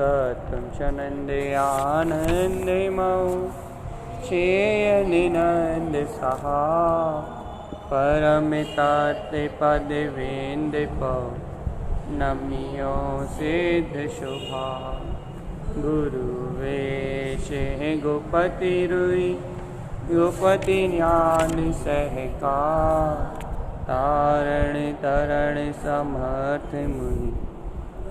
तत्त्वं च नन्दे आनन्दे मौ चेय निनन्द सहा परमिताते पद वेंद पौ नमियो सिद्ध शुभा गुरु वेश गोपति रुई गोपति ज्ञान सहका तारण तरण समर्थ मुनि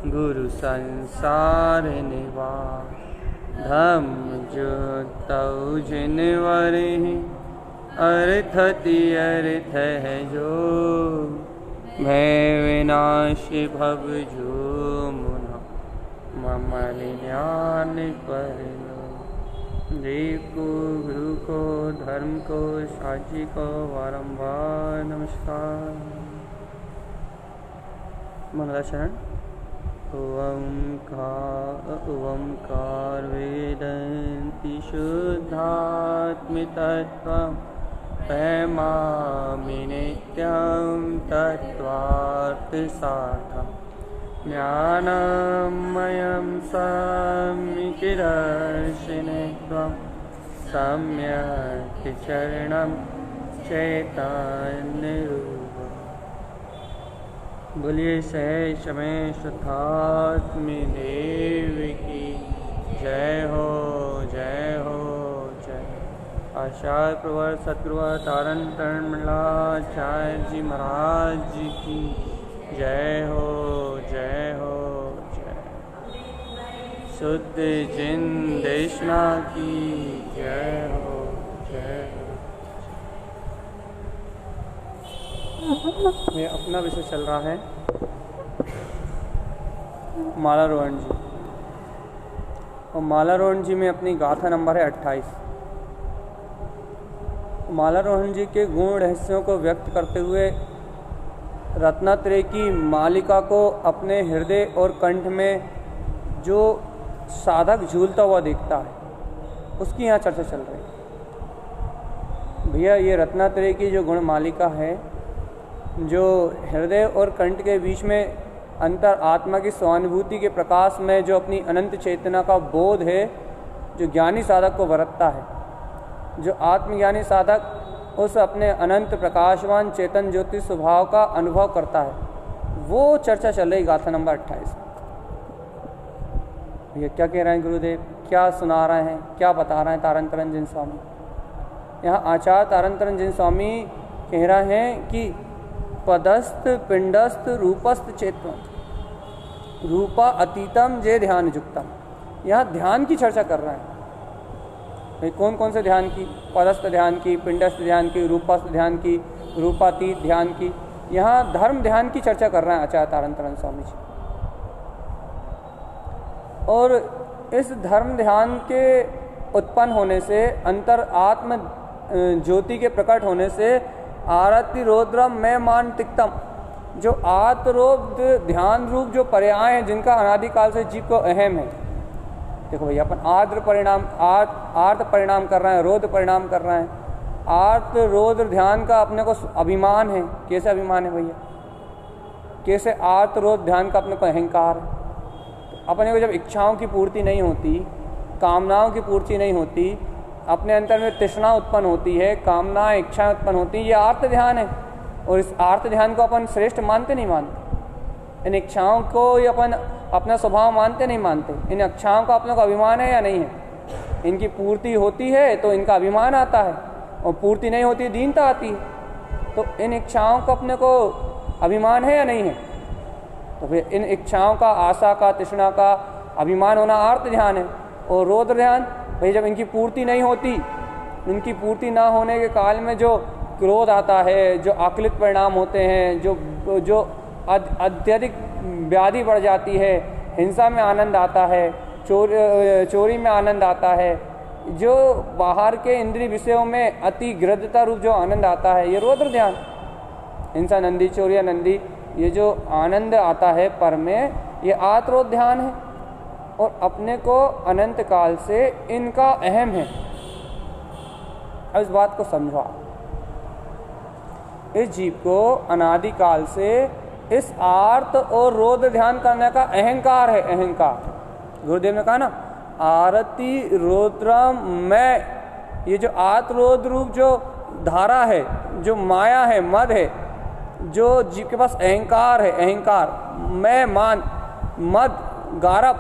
गुरु संसार निवास धम्म जो तौ जिनवर अर्थति अर्थ है जो भय विनाश भव जो मुना ममल ज्ञान पर देव को गुरु को धर्म को साची को बारंबार नमस्कार। मंगला शरण। ओंकार वेदन्ति शुद्धात्मतत्त्वं प्रेमामि नित्यं तत्त्वार्थसाधकम् ज्ञानमयं सम्यक्दर्शिने त्वं सम्यक् चरणं चैतन्यरूपम्। बोलिए सहज में शुद्धात्म देव की जय हो जय हो जय। आचार्य प्रवर सद्गुरु तारण तरण मंडलाचार्य जी महाराज जी की जय हो जय हो जय। शुद्ध जिन देशना की जय हो जय हो। ये अपना विषय चल रहा है मालारोहण जी, और मालारोहण जी में अपनी गाथा नंबर है 28। मालारोहण जी के गुण रहस्यों को व्यक्त करते हुए रत्नात्रय की मालिका को अपने हृदय और कंठ में जो साधक झूलता हुआ दिखता है, उसकी यहाँ चर्चा चल रही है। भैया ये रत्नात्रय की जो गुण मालिका है, जो हृदय और कंठ के बीच में अंतर आत्मा की स्वानुभूति के प्रकाश में जो अपनी अनंत चेतना का बोध है, जो ज्ञानी साधक को बरतता है, जो आत्मज्ञानी साधक उस अपने अनंत प्रकाशवान चेतन ज्योति स्वभाव का अनुभव करता है, वो चर्चा चल रही गाथा नंबर 28। ये क्या कह रहे हैं गुरुदेव, क्या सुना रहे हैं, क्या बता रहे हैं तारण तरंजन स्वामी। यहाँ आचार्य तारण तरंजन स्वामी कह रहे हैं कि पदस्थ पिंडस्थ रूपस्थ चेतन रूपा अतीतम जे ध्यान युक्तम। यहाँ ध्यान की चर्चा कर रहे हैं। भाई कौन कौन से ध्यान की? पदस्थ ध्यान की, पिंडस्थ ध्यान की, रूपस्थ ध्यान की, रूपातीत ध्यान की। यहाँ धर्म ध्यान की चर्चा कर रहे हैं आचार्य तारण तरंजन स्वामी जी। और इस धर्म ध्यान के उत्पन्न होने से, अंतर आत्म ज्योति के प्रकट होने से आरति रौद्रम में मान तिक्तम, जो आत्मरोध ध्यान रूप जो पर्याय हैं, जिनका अनादिकाल से जीव को अहम है। देखो भैया, अपन आर्द्र परिणाम कर रहे हैं, रोध परिणाम कर रहे हैं। आर्द्र रौद्र ध्यान का अपने को अभिमान है। कैसे अभिमान है भैया? कैसे आर्द्र रौद्र ध्यान का अपने को अहंकार है? तो अपने को जब इच्छाओं की पूर्ति नहीं होती, कामनाओं की पूर्ति नहीं होती, अपने अंतर में तृष्णा उत्पन्न होती है, कामना इच्छाएं उत्पन्न होती है, ये आर्त ध्यान है। और इस आर्त ध्यान को अपन श्रेष्ठ मानते नहीं मानते, इन इच्छाओं को ये अपन अपना स्वभाव मानते नहीं मानते। इन इच्छाओं का अपने को अभिमान है या नहीं है? इनकी पूर्ति होती है तो इनका अभिमान आता है, और पूर्ति नहीं होती दीनता आती है। तो इन इच्छाओं का अपने को अभिमान है या नहीं है? तो फिर इन इच्छाओं का, आशा का, तृष्णा का अभिमान होना आर्त ध्यान है। और रौद्र ध्यान भाई, जब इनकी पूर्ति नहीं होती, इनकी पूर्ति ना होने के काल में जो क्रोध आता है, जो आकलित परिणाम होते हैं, जो अत्यधिक व्याधि बढ़ जाती है, हिंसा में आनंद आता है, चोरी में आनंद आता है, जो बाहर के इंद्रिय विषयों में अति गृद्धता रूप जो आनंद आता है, ये रौद्र ध्यान। हिंसा नंदी, चोरिया नंदी, ये जो आनंद आता है पर में, ये आत्रोध ध्यान है। और अपने को अनंत काल से इनका अहम है। अब इस बात को समझो। इस जीव को अनादिकाल से इस आर्त और रोध ध्यान करने का अहंकार है। अहंकार गुरुदेव ने कहा ना, आरति रौद्रम मैं, ये जो आत्रोद्र रूप जो धारा है, जो माया है, मद है, जो जीव के पास अहंकार है, अहंकार, मैं मान, मद, गारव,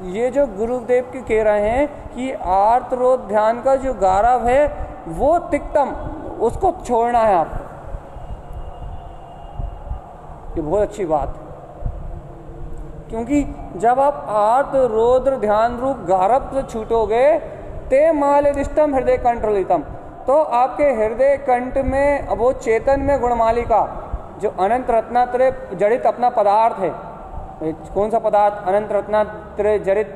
ये जो गुरुदेव के कह रहे हैं कि आर्तरोध ध्यान का जो गारव है वो तिक्तम, उसको छोड़ना है आपको। ये बहुत अच्छी बात है, क्योंकि जब आप आर्त रौद्र ध्यान रूप गारव से छूटोगे, ते मालिदिष्टम हृदय कंट्रोलितम, तो आपके हृदय कंठ में वो चेतन में गुणमालिका, जो अनंत रत्नात्रय जड़ित अपना पदार्थ है, कौन सा पदार्थ? अनंत रत्नात्रय जड़ित,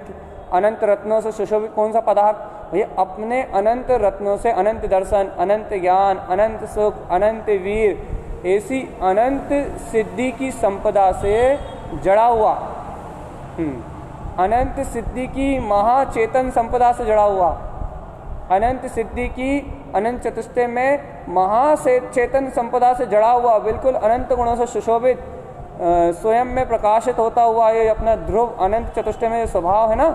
अनंत रत्नों से सुशोभित कौन सा पदार्थ? भैया अपने अनंत रत्नों से अनंत दर्शन, अनंत ज्ञान, अनंत सुख, अनंत वीर, ऐसी अनंत सिद्धि की संपदा से जड़ा हुआ, अनंत सिद्धि की महाचेतन संपदा से जड़ा हुआ, अनंत सिद्धि की अनंत चतुष्टय में महाचेतन संपदा से जड़ा हुआ, बिल्कुल अनंत गुणों से सुशोभित, स्वयं में प्रकाशित होता हुआ ये अपना ध्रुव अनंत चतुष्टय में स्वभाव है ना,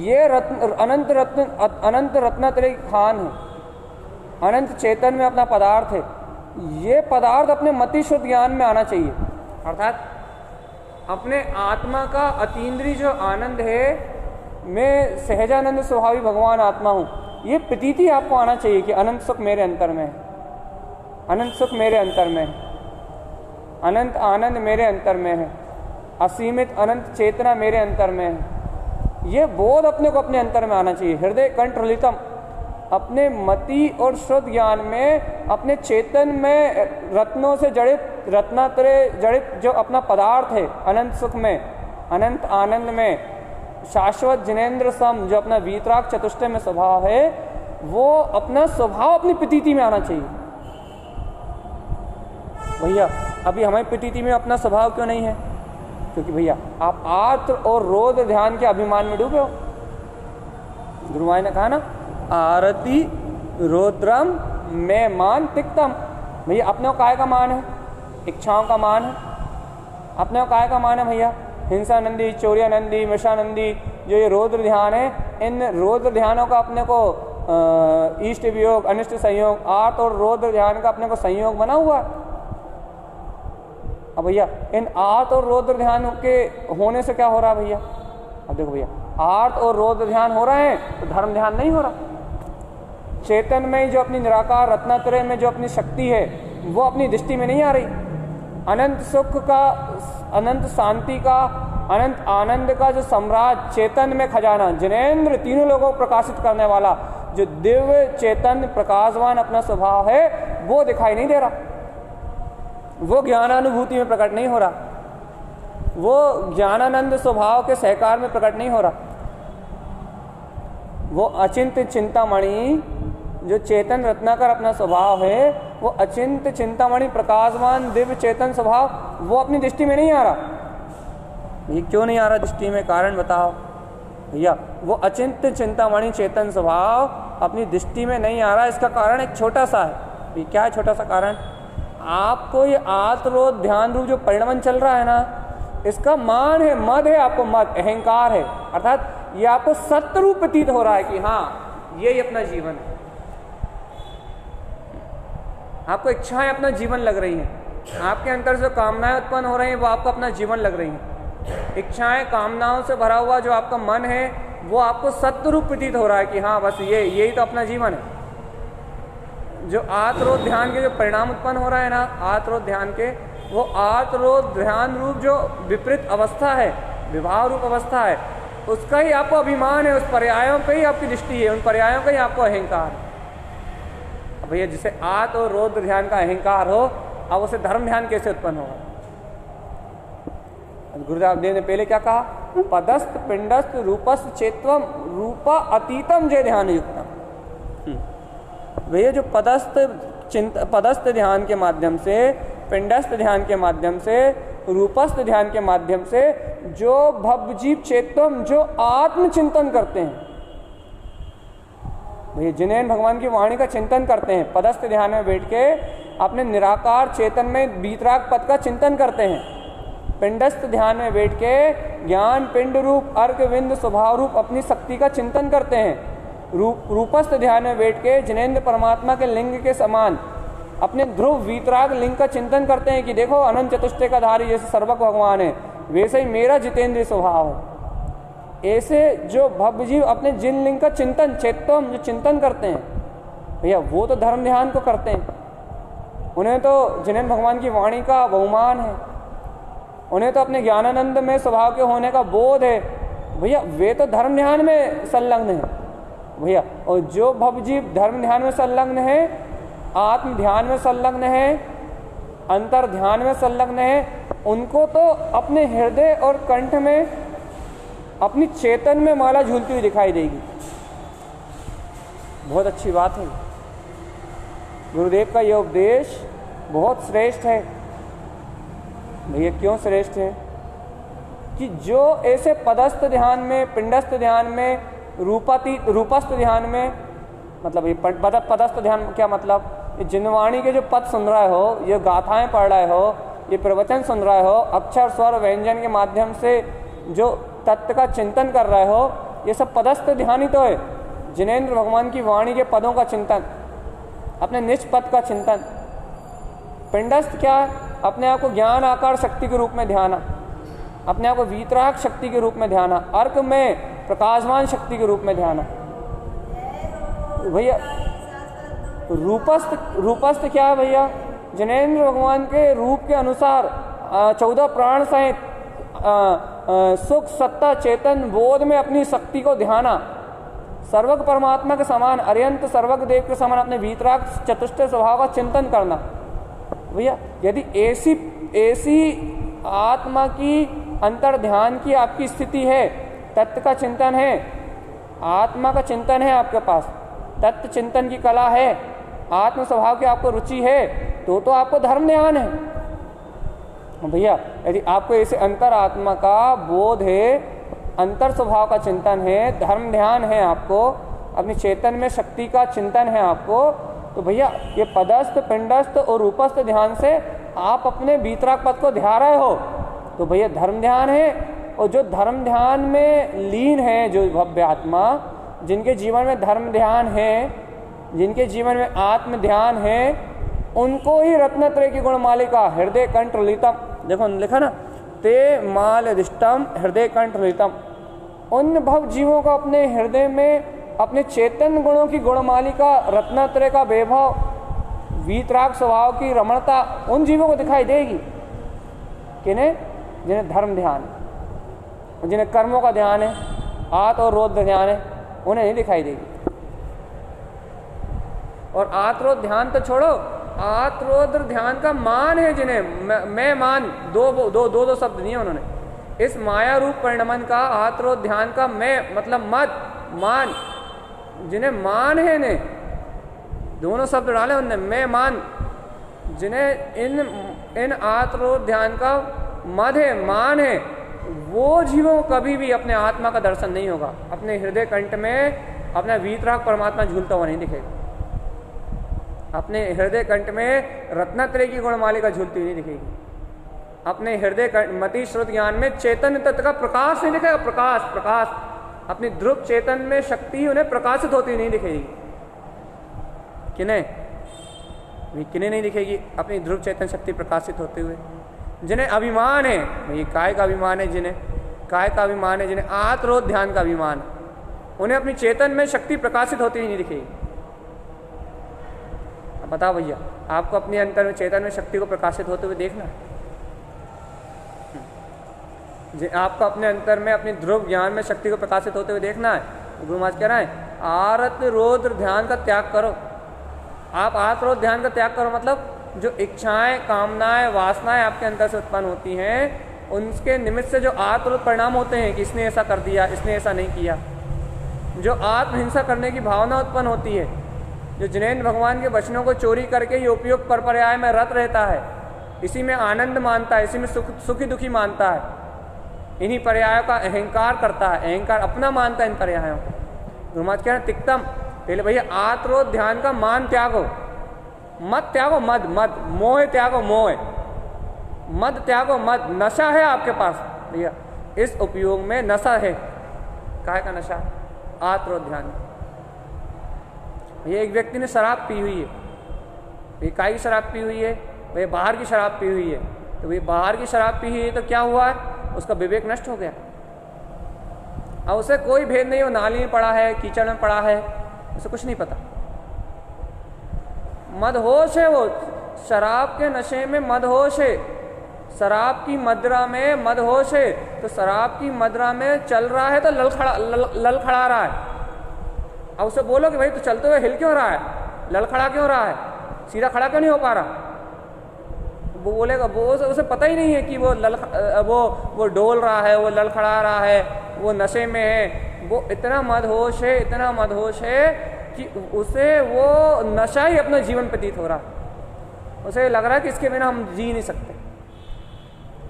ये अनंत रत्नात्रय खान है, अनंत चेतन में अपना पदार्थ है। ये पदार्थ अपने मति शुद्ध ज्ञान में आना चाहिए, अर्थात अपने आत्मा का अतीन्द्रिय जो आनंद है, मैं सहजानंद स्वभावी भगवान आत्मा हूँ, ये प्रतीति आपको आना चाहिए कि अनंत सुख मेरे अंतर में है, अनंत सुख मेरे अंतर में है, अनंत आनंद मेरे अंतर में है, असीमित अनंत चेतना मेरे अंतर में है। ये बोध अपने को अपने अंतर में आना चाहिए। हृदय कंट्रोलितम, अपने मति और शुद्ध ज्ञान में, अपने चेतन में रत्नों से जड़ित, रत्नात्रय जड़ित जो अपना पदार्थ है, अनंत सुख में, अनंत आनंद में, शाश्वत जिनेन्द्र सम जो अपना वीतराग चतुष्टय में स्वभाव है, वो अपना स्वभाव अपनी प्रतीति में आना चाहिए। भैया अभी हमारी प्रतीति में अपना स्वभाव क्यों नहीं है? क्योंकि भैया आप आर्त्र और रौद्र ध्यान के अभिमान में डूबे हो। गुरुमाई ने कहा ना, आरति रौद्रम मैं मान तिक्तम, भैया अपने को काय का मान है? इच्छाओं का मान है, अपने को काय का मान है भैया? हिंसा नंदी, चौर्या नंदी, मृषा नंदी, जो ये रौद्र ध्यान है, इन रौद्र ध्यानों का अपने को इष्ट वियोग, अनिष्ट संयोग, आर्त और रौद्र ध्यान का अपने को संयोग बना हुआ। अब भैया इन आर्त और रौद्र ध्यान के होने से क्या हो रहा है भैया? अब देखो भैया, आर्त और रौद्र ध्यान हो रहे हैं तो धर्म ध्यान नहीं हो रहा। चेतन में जो अपनी निराकार रत्नात्रय में जो अपनी शक्ति है वो अपनी दृष्टि में नहीं आ रही। अनंत सुख का, अनंत शांति का, अनंत आनंद का जो सम्राट, चेतन में खजाना, जिनेन्द्र, तीनों लोगों को प्रकाशित करने वाला जो दिव्य चेतन प्रकाशवान अपना स्वभाव है, वो दिखाई नहीं दे रहा, वो ज्ञानानुभूति में प्रकट नहीं हो रहा, वो ज्ञानानंद स्वभाव के सहकार में प्रकट नहीं हो रहा। वो अचिंत चिंतामणि जो चेतन रत्नाकर अपना स्वभाव है, वो अचिंत चिंतामणि प्रकाशवान दिव्य चेतन स्वभाव वो अपनी दृष्टि में नहीं आ रहा। ये क्यों नहीं आ रहा दृष्टि में? कारण बताओ भैया। वो अचिंत चिंतामणि चेतन स्वभाव अपनी दृष्टि में नहीं आ रहा। इसका कारण एक छोटा सा है। ये क्या है छोटा सा कारण? आपको ये आत्रोध ध्यान रूप जो परिणमन चल रहा है ना, इसका मान है, मद है, आपको मद, अहंकार है, अर्थात ये आपको सत्य रूप प्रतीत हो रहा है कि हाँ यही अपना जीवन है। आपको इच्छाएं अपना जीवन लग रही हैं, आपके अंदर जो कामनाएं उत्पन्न हो रही हैं वो आपको अपना जीवन लग रही हैं। इच्छाएं, कामनाओं से भरा हुआ जो आपका मन है वो आपको सत्य रूप प्रतीत हो रहा है कि हाँ बस यही तो अपना जीवन है। जो आत्रोध ध्यान के जो परिणाम उत्पन्न हो रहा है ना, आत्रोध ध्यान के, वो आत्रोध ध्यान रूप जो विपरीत अवस्था है, विवाह रूप अवस्था है, उसका ही आपको अभिमान है, उस पर्यायों का ही आपकी दृष्टि है, उन पर्यायों का ही आपको अहंकार है। अब भैया जिसे आत्म और रौद्र ध्यान का अहंकार हो, अब उसे धर्म ध्यान कैसे उत्पन्न होगा? गुरुदेव देव ने पहले क्या कहा? पदस्थ पिंडस्थ रूपस्थ चेत्वम रूपा अतीतम जय ध्यान युक्तम। भैया जो पदस्थ ध्यान के माध्यम से, पिंडस्थ ध्यान के माध्यम से, रूपस्थ ध्यान के माध्यम से जो भवजीव चेतम, जो आत्मचिंतन करते हैं, भैया जिन्हें भगवान की वाणी का चिंतन करते हैं, पदस्थ ध्यान में बैठ के अपने निराकार चेतन में बीतराग पद का चिंतन करते हैं, पिंडस्थ ध्यान में बैठ के ज्ञान पिंड रूप अर्क विंद स्वभाव रूप अपनी शक्ति का चिंतन करते हैं। रूपस्थ ध्यान में बैठ के जिनेंद्र परमात्मा के लिंग के समान अपने ध्रुव वीतराग लिंग का चिंतन करते हैं कि देखो अनंत चतुष्टय का धारी जैसे सर्वक भगवान है, वैसे ही मेरा जितेंद्रीय स्वभाव है। ऐसे जो भव्य जीव अपने जिन लिंग का चिंतन चेतम जो चिंतन करते हैं भैया, वो तो धर्म ध्यान को करते हैं। उन्हें तो जिनेंद्र भगवान की वाणी का बहुमान है, उन्हें तो अपने ज्ञानानंद में स्वभाव के होने का बोध है भैया, वे तो धर्म ध्यान में संलग्न है भैया। और जो भवजीव धर्म ध्यान में संलग्न है, आत्म ध्यान में संलग्न है, अंतर ध्यान में संलग्न है, उनको तो अपने हृदय और कंठ में अपनी चेतन में माला झूलती हुई दिखाई देगी। बहुत अच्छी बात है। गुरुदेव का यह उपदेश बहुत श्रेष्ठ है भैया। क्यों श्रेष्ठ है? कि जो ऐसे पदस्थ ध्यान में, पिंडस्थ ध्यान में, रूपस्थ ध्यान में, मतलब ये पदस्थ ध्यान क्या मतलब, ये जिनवाणी के जो पद सुन रहे हो, ये गाथाएं पढ़ रहे हो, ये प्रवचन सुन रहे हो, अक्षर स्वर व्यंजन के माध्यम से जो तत्व का चिंतन कर रहे हो, ये सब पदस्थ ध्यान ही तो है। जिनेंद्र भगवान की वाणी के पदों का चिंतन, अपने निज पद का चिंतन। पिंडस्थ क्या है? अपने आप को ज्ञान आकार शक्ति के रूप में ध्याना, अपने आप को वीतराग शक्ति के रूप में ध्याना, अर्क में प्रकाशवान शक्ति के रूप में ध्याना भैया। रूपस्थ क्या है भैया? जिनेंद्र भगवान के रूप के अनुसार 14 प्राण सहित सुख सत्ता चेतन बोध में अपनी शक्ति को ध्याना, सर्वक परमात्मा के समान अरियंत सर्वक देव के समान अपने वीतराग चतुष्टय स्वभाव का चिंतन करना भैया। यदि ऐसी आत्मा की अंतर ध्यान की आपकी स्थिति है, तत्व का चिंतन है, आत्मा का चिंतन है आपके पास, तत्व चिंतन की कला है, आत्म स्वभाव की आपको रुचि है, तो आपको धर्म ध्यान है भैया। यदि आपको ऐसे अंतर आत्मा का बोध है, अंतर स्वभाव का चिंतन है, धर्म ध्यान है, आपको अपनी चेतन में शक्ति का चिंतन है आपको, तो भैया ये पदस्थ पिंडस्थ और रूपस्थ ध्यान से आप अपने वीतराग पद को ध्या रहे हो, तो भैया धर्म ध्यान है। और जो धर्म ध्यान में लीन है, जो भव्य आत्मा, जिनके जीवन में धर्म ध्यान है, जिनके जीवन में आत्म ध्यान है, उनको ही रत्नत्रय की गुणमालिका हृदय कंठ ललितम, देखो लिखा ना, ते मालदिष्टम हृदय कंठ ललितम। उन भव जीवों का अपने हृदय में अपने चेतन गुणों की गुणमालिका, रत्नत्रय का वैभव, वीतराग स्वभाव की रमणता उन जीवों को दिखाई देगी किन्हें? जिन्हें धर्म ध्यान है, जिन्हें कर्मों का ध्यान है, आत और रौद्र ध्यान है, उन्हें नहीं दिखाई देगी। और आत्रोद्र ध्यान तो छोड़ो, आत्रोद्र ध्यान का मान है जिन्हें, मैं मान, दो शब्द नहीं है उन्होंने। इस माया रूप परिणमन का, आत्रोद्र ध्यान का मैं मतलब मत, मान, जिन्हें मान है ने, दोनों शब्द डाले उनने, मैं मान, जिन्हें इन आत्रोद्र ध्यान का मद है, मान है, वो जीवों को कभी भी अपने आत्मा का दर्शन नहीं होगा। अपने हृदय कंठ में अपना वीतराग परमात्मा झूलता हुआ नहीं दिखेगा, अपने हृदय कंठ में रत्नत्रय की गुणमालिका झूलती हुई नहीं दिखेगी, अपने हृदय मति श्रुत ज्ञान में चैतन्य तत्व का प्रकाश नहीं दिखेगा। प्रकाश अपनी ध्रुव चेतन में शक्ति उन्हें प्रकाशित होती नहीं दिखेगी। किन्हें नहीं दिखेगी अपनी ध्रुव चेतन शक्ति प्रकाशित होते हुए? जिन्हें अभिमान है, ये काय का अभिमान है, जिन्हें काय का अभिमान है, जिन्हें आत्रोद्र ध्यान का अभिमान है, उन्हें अपनी चेतन में शक्ति प्रकाशित होती हुई नहीं दिखेगी। अब बताओ भैया, आपको अपने अंतर में चेतन में शक्ति को प्रकाशित होते हुए देखना है? आपको अपने अंतर में अपनी ध्रुव ज्ञान में शक्ति को प्रकाशित होते हुए देखना है। गुरु महाराज कह रहे हैं आरत रौद्र ध्यान का त्याग करो। आप आत्रोद्र ध्यान का त्याग करो मतलब जो इच्छाएं, कामनाएं, वासनाएं आपके अंदर से उत्पन्न होती हैं, उनके निमित्त से जो आत्रोद्र परिणाम होते हैं कि इसने ऐसा कर दिया, इसने ऐसा नहीं किया, जो आत्महिंसा करने की भावना उत्पन्न होती है, जो जिनेंद्र भगवान के वचनों को चोरी करके ये उपयुक्त पर पर्याय में रत रहता है, इसी में आनंद मानता है, इसी में सुखी दुखी मानता है, इन्हीं पर्यायों का अहंकार करता है, अहंकार अपना मानता है इन पर्यायों को। गुरु महाराज कह रहे हैं तिक्तम, पहले भैया आत्रोद्र ध्यान का मान त्यागो, मत त्यागो, मद मोह त्यागो, मद त्यागो मद, नशा है आपके पास भैया, इस उपयोग में नशा है। काहे का नशा? आत्मरोध ध्यान। ये एक व्यक्ति ने शराब पी हुई है, ये काई शराब पी हुई है, वह बाहर की शराब पी हुई है, तो वह बाहर की शराब पी हुई है तो क्या हुआ है? उसका विवेक नष्ट हो गया। अब उसे कोई भेद नहीं, वो नाली में पड़ा है, कीचड़ में पड़ा है, उसे कुछ नहीं पता। मदहोश है वो, शराब के नशे में मदहोश है, शराब की मदिरा में मदहोश है। तो शराब की मदिरा में चल रहा है तो ललखड़ा रहा है। अब उसे बोलो कि भाई तू चलते हुए हिल क्यों रहा है, ललखड़ा क्यों रहा है, सीधा खड़ा क्यों नहीं हो पा रहा? वो बोलेगा, वो उसे पता ही नहीं है कि वो डोल रहा है, वो ललखड़ा रहा है, वो नशे में है। वो इतना मदहोश है, इतना मदहोश है कि उसे वो नशा ही अपना जीवन व्यतीत हो रहा है। उसे लग रहा है कि इसके बिना हम जी नहीं सकते।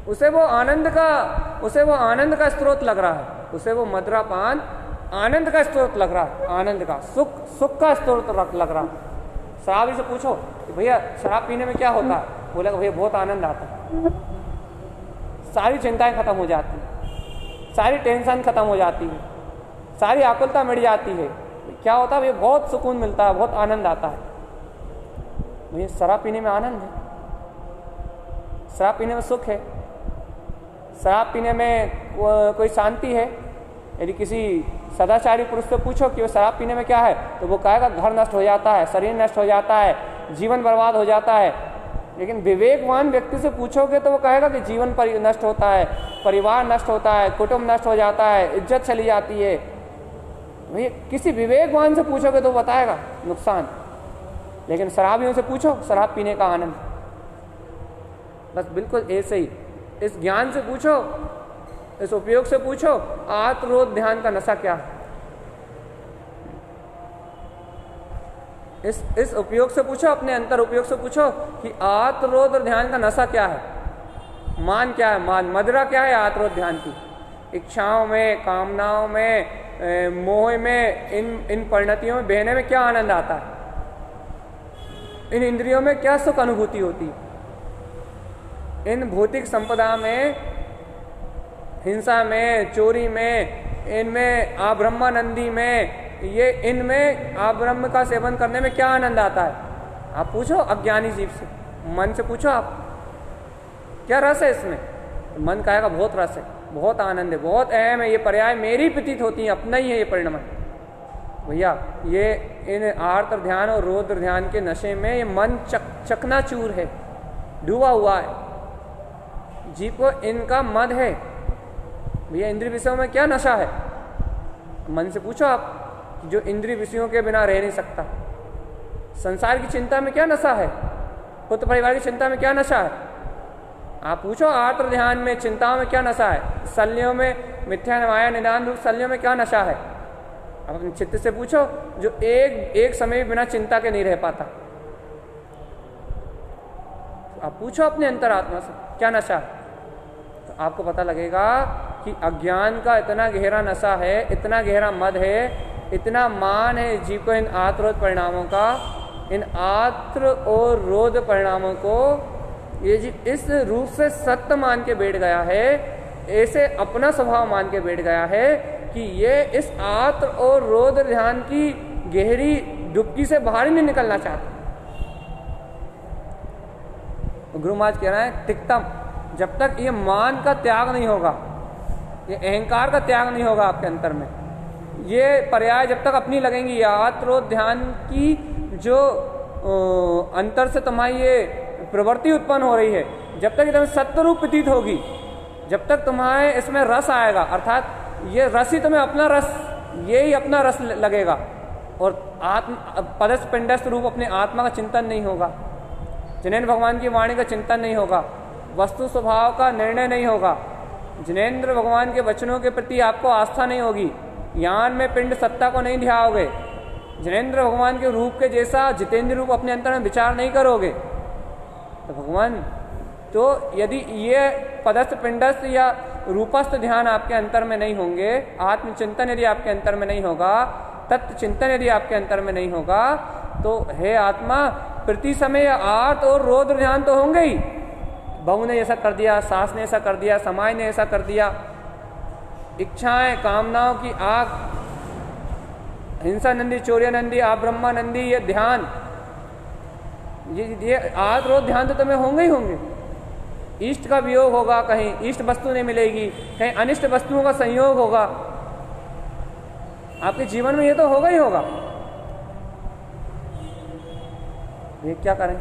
उसे वो आनंद का स्रोत लग रहा है, उसे वो मदिरा पान आनंद का स्रोत लग रहा है, आनंद का, सुख का स्रोत लग रहा है। शराबी से पूछो कि भैया शराब पीने में क्या होता है, बोलेगा भैया बहुत आनंद आता है, सारी चिंताएं खत्म हो जाती हैं, सारी टेंशन खत्म हो जाती है, सारी आकुलता मिट जाती है। क्या होता है भैया? बहुत सुकून मिलता है, बहुत आनंद आता है। भैया शराब पीने में आनंद है, शराब पीने में सुख है, शराब पीने में कोई शांति है। यदि किसी सदाचारी पुरुष से पूछो कि वो शराब पीने में क्या है, तो वो कहेगा घर नष्ट हो जाता है, शरीर नष्ट हो जाता है, जीवन बर्बाद हो जाता है। लेकिन विवेकवान व्यक्ति से पूछोगे तो वो कहेगा कि जीवन नष्ट होता है, परिवार नष्ट होता है, कुटुंब नष्ट हो जाता है, इज्जत चली जाती है। भैया किसी विवेकवान से पूछोगे तो बताएगा नुकसान। लेकिन शराबियों से पूछो शराब पीने का आनंद। बस बिल्कुल ऐसे ही इस ज्ञान से पूछो, इस उपयोग से पूछो, आत्मरोध ध्यान का नशा क्या है। इस उपयोग से पूछो, अपने अंतर उपयोग से पूछो कि आत्मरोध और ध्यान का नशा क्या है, मान क्या है, मदिरा क्या है आत्मरोध ध्यान की। इच्छाओं में, कामनाओं में, मोह में, इन परिणतियों में बहने में क्या आनंद आता है, इन इंद्रियों में क्या सुख अनुभूति होती है, इन भौतिक संपदा में, हिंसा में, चोरी में, इनमें आब्रह्मानंदी में, ये इनमें आब्रह्म का सेवन करने में क्या आनंद आता है। आप पूछो अज्ञानी जीव से, मन से पूछो आप क्या रस है इसमें। मन कहेगा बहुत रस है, बहुत आनंद है, बहुत अहम है, ये पर्याय मेरी प्रतीत होती है, अपना ही है ये परिणाम। भैया ये इन आर्त ध्यान और रौद्र ध्यान के नशे में ये मन चकनाचूर है, डूबा हुआ है। जीव को इनका मद है। भैया इंद्रिय विषयों में क्या नशा है? मन से पूछो आप, जो इंद्रिय विषयों के बिना रह नहीं सकता। संसार की चिंता में क्या नशा है? पुत्र परिवार की चिंता में क्या नशा है? आप पूछो आर्त ध्यान में, चिंताओं में क्या नशा है? शल्यों में, मिथ्या माया निदान रूप शल्यों में क्या नशा है? आप अपने चित्त से पूछो, जो एक समय बिना चिंता के नहीं रह पाता। आप पूछो अपने अंतरात्मा से क्या नशा है, तो आपको पता लगेगा कि अज्ञान का इतना गहरा नशा है, इतना गहरा मद है, इतना मान है जीव को इन आत्मरोध परिणामों का, इन आत्र और रोध परिणामों को ये जीव इस रूप से सत्य मान के बैठ गया है, ऐसे अपना स्वभाव मान के बैठ गया है कि ये इस आत्र और रोध ध्यान की गहरी डुबकी से बाहर ही नहीं निकलना चाहता। गुरु महाराज कह रहे हैं तिक्तम, जब तक ये मान का त्याग नहीं होगा, ये अहंकार का त्याग नहीं होगा आपके अंतर में, ये पर्याय जब तक अपनी लगेंगी, आत्मरोध ध्यान की जो अंतर से तुम्हारी ये प्रवृत्ति उत्पन्न हो रही है, जब तक एकदम सत्य रूप प्रतीत होगी, जब तक तुम्हारे इसमें रस आएगा, अर्थात ये रस ही तुम्हें अपना रस, ये ही अपना रस लगेगा, और आत्म पदस्थ पिंडस्थ रूप अपने आत्मा का चिंतन नहीं होगा, जिनेन्द्र भगवान की वाणी का चिंतन नहीं होगा, वस्तु स्वभाव का निर्णय नहीं होगा, जिनेन्द्र भगवान के वचनों के प्रति आपको आस्था नहीं होगी, ज्ञान में पिंड सत्ता को नहीं ध्याओगे, जिनेन्द्र भगवान के रूप के जैसा जितेंद्र रूप अपने अंतर में विचार नहीं करोगे, तो भगवान, तो यदि ये पदस्थ पिंडस्थ या रूपस्थ ध्यान आपके अंतर में नहीं होंगे, आत्मचिंतन यदि आपके अंतर में नहीं होगा, तत्व चिंतन यदि आपके अंतर में नहीं होगा, तो हे आत्मा प्रति समय आर्त और रौद्र ध्यान तो होंगे ही, बहू ने ऐसा कर दिया, सास ने ऐसा कर दिया, समाज ने ऐसा कर दिया। इच्छाएं, कामनाओं की आग, हिंसा नंदी, चौर्य नंदी, आप ब्रह्मा नंदी, ये ध्यान, ये आज रोज ध्यान तो तुम्हें होंगे ही होंगे। इष्ट का वियोग होगा, कहीं इष्ट वस्तु नहीं मिलेगी, कहीं अनिष्ट वस्तुओं का संयोग होगा, आपके जीवन में ये तो होगा ही होगा। ये क्या करें,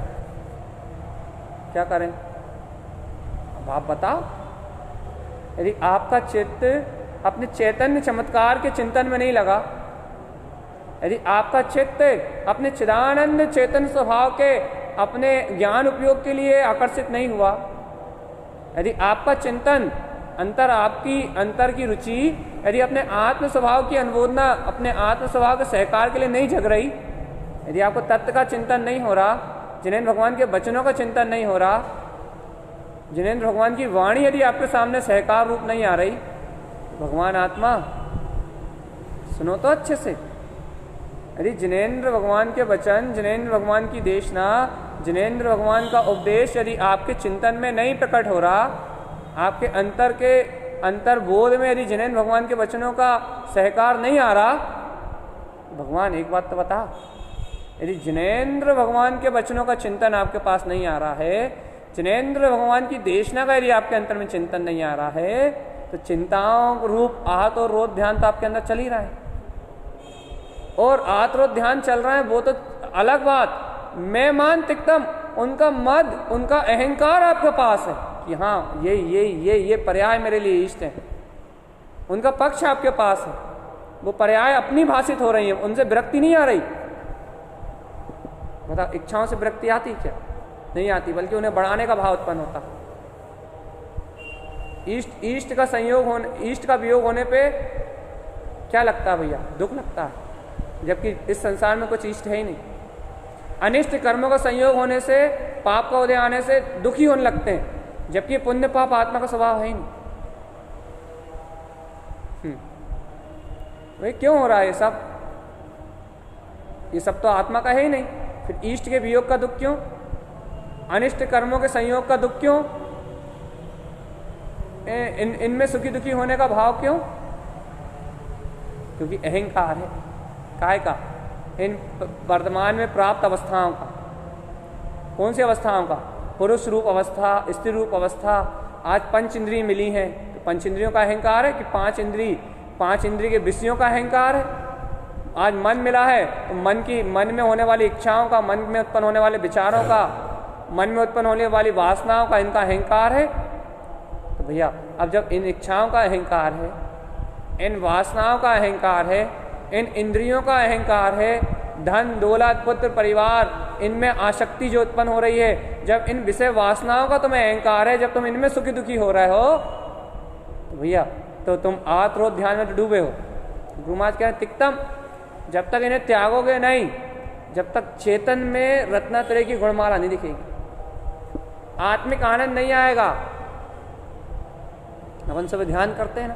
क्या करें? अब आप बताओ। यदि आपका चित्त अपने चैतन्य चमत्कार के चिंतन में नहीं लगा, यदि आपका चित्त अपने चिदानंद चेतन स्वभाव के अपने ज्ञान उपयोग के लिए आकर्षित नहीं हुआ, यदि आपका चिंतन आपकी अंतर की रुचि यदि अपने आत्म स्वभाव की अनुमोदना, अपने आत्म स्वभाव के सहकार के लिए नहीं जग रही, यदि आपको तत्व का चिंतन नहीं हो रहा, जिनेंद्र भगवान के वचनों का चिंतन नहीं हो रहा, जिनेंद्र भगवान की वाणी यदि आपके सामने सहकार रूप नहीं आ रही, भगवान आत्मा सुनो तो अच्छे से। यदि जिनेंद्र भगवान के वचन, जिनेंद्र भगवान की देशना, जिनेंद्र भगवान का उपदेश यदि आपके चिंतन में नहीं प्रकट हो रहा, आपके अंतर के अंतर्बोध में यदि जिनेंद्र भगवान के वचनों का सहकार नहीं आ रहा, भगवान एक बात तो बता, यदि जिनेंद्र भगवान के वचनों का चिंतन आपके पास नहीं आ रहा है, जिनेंद्र भगवान की देशना का यदि आपके अंतर में चिंतन नहीं आ रहा है, तो चिंताओं रूप आहत और रोध ध्यान तो आपके अंदर चल ही रहा है। और आहत रोध ध्यान चल रहा है वो तो अलग बात, मैं मान तिक्तम, उनका मद, उनका अहंकार आपके पास है कि हाँ ये पर्याय मेरे लिए इष्ट है, उनका पक्ष आपके पास है, वो पर्याय अपनी भाषित हो रही है, उनसे विरक्ति नहीं आ रही। बताओ, इच्छाओं से विरक्ति आती क्या? नहीं आती, बल्कि उन्हें बढ़ाने का भाव उत्पन्न होता। इष्ट का संयोग होने, इष्ट का वियोग होने पे क्या लगता है भैया? दुख लगता है, जबकि इस संसार में कुछ इष्ट है ही नहीं। अनिष्ट कर्मों का संयोग होने से, पाप का उदय आने से दुखी होने लगते हैं, जबकि पुण्य पाप आत्मा का स्वभाव है ही नहीं। भाई क्यों हो रहा है ये सब? ये सब तो आत्मा का है ही नहीं, फिर इष्ट के वियोग का दुख क्यों? अनिष्ट कर्मों के संयोग का दुख क्यों? इनमें सुखी दुखी होने का भाव क्यों? क्योंकि अहंकार है। काय का? इन वर्तमान में प्राप्त अवस्थाओं का। कौन सी अवस्थाओं का? पुरुष रूप अवस्था, स्त्री रूप अवस्था। आज पंच इंद्रिय मिली हैं, तो पंच इंद्रियों का अहंकार है कि पांच इंद्रिय के विषयों का अहंकार है। आज मन मिला है तो मन में होने वाली इच्छाओं का, मन में उत्पन्न होने वाले विचारों का, मन में उत्पन्न होने वाली वासनाओं का, इनका अहंकार है। तो भैया अब जब इन इच्छाओं का अहंकार है, इन वासनाओं का अहंकार है, इन इंद्रियों का अहंकार है, धन दौलत पुत्र परिवार, इनमें आसक्ति जो उत्पन्न हो रही है, जब इन विषय वासनाओं का तुम्हें अहंकार है, जब तुम इनमें सुखी दुखी हो रहे हो, तो भैया तो तुम आत्रोध ध्यान में डूबे हो। गुरु महाराज कह रहे हैं तिक्तम, जब तक इन्हें त्यागोगे नहीं, जब तक चेतन में रत्नत्रय की गुणमाला नहीं दिखेगी, आत्मिक आनंद नहीं आएगा। अपन सब ध्यान करते हैं ना,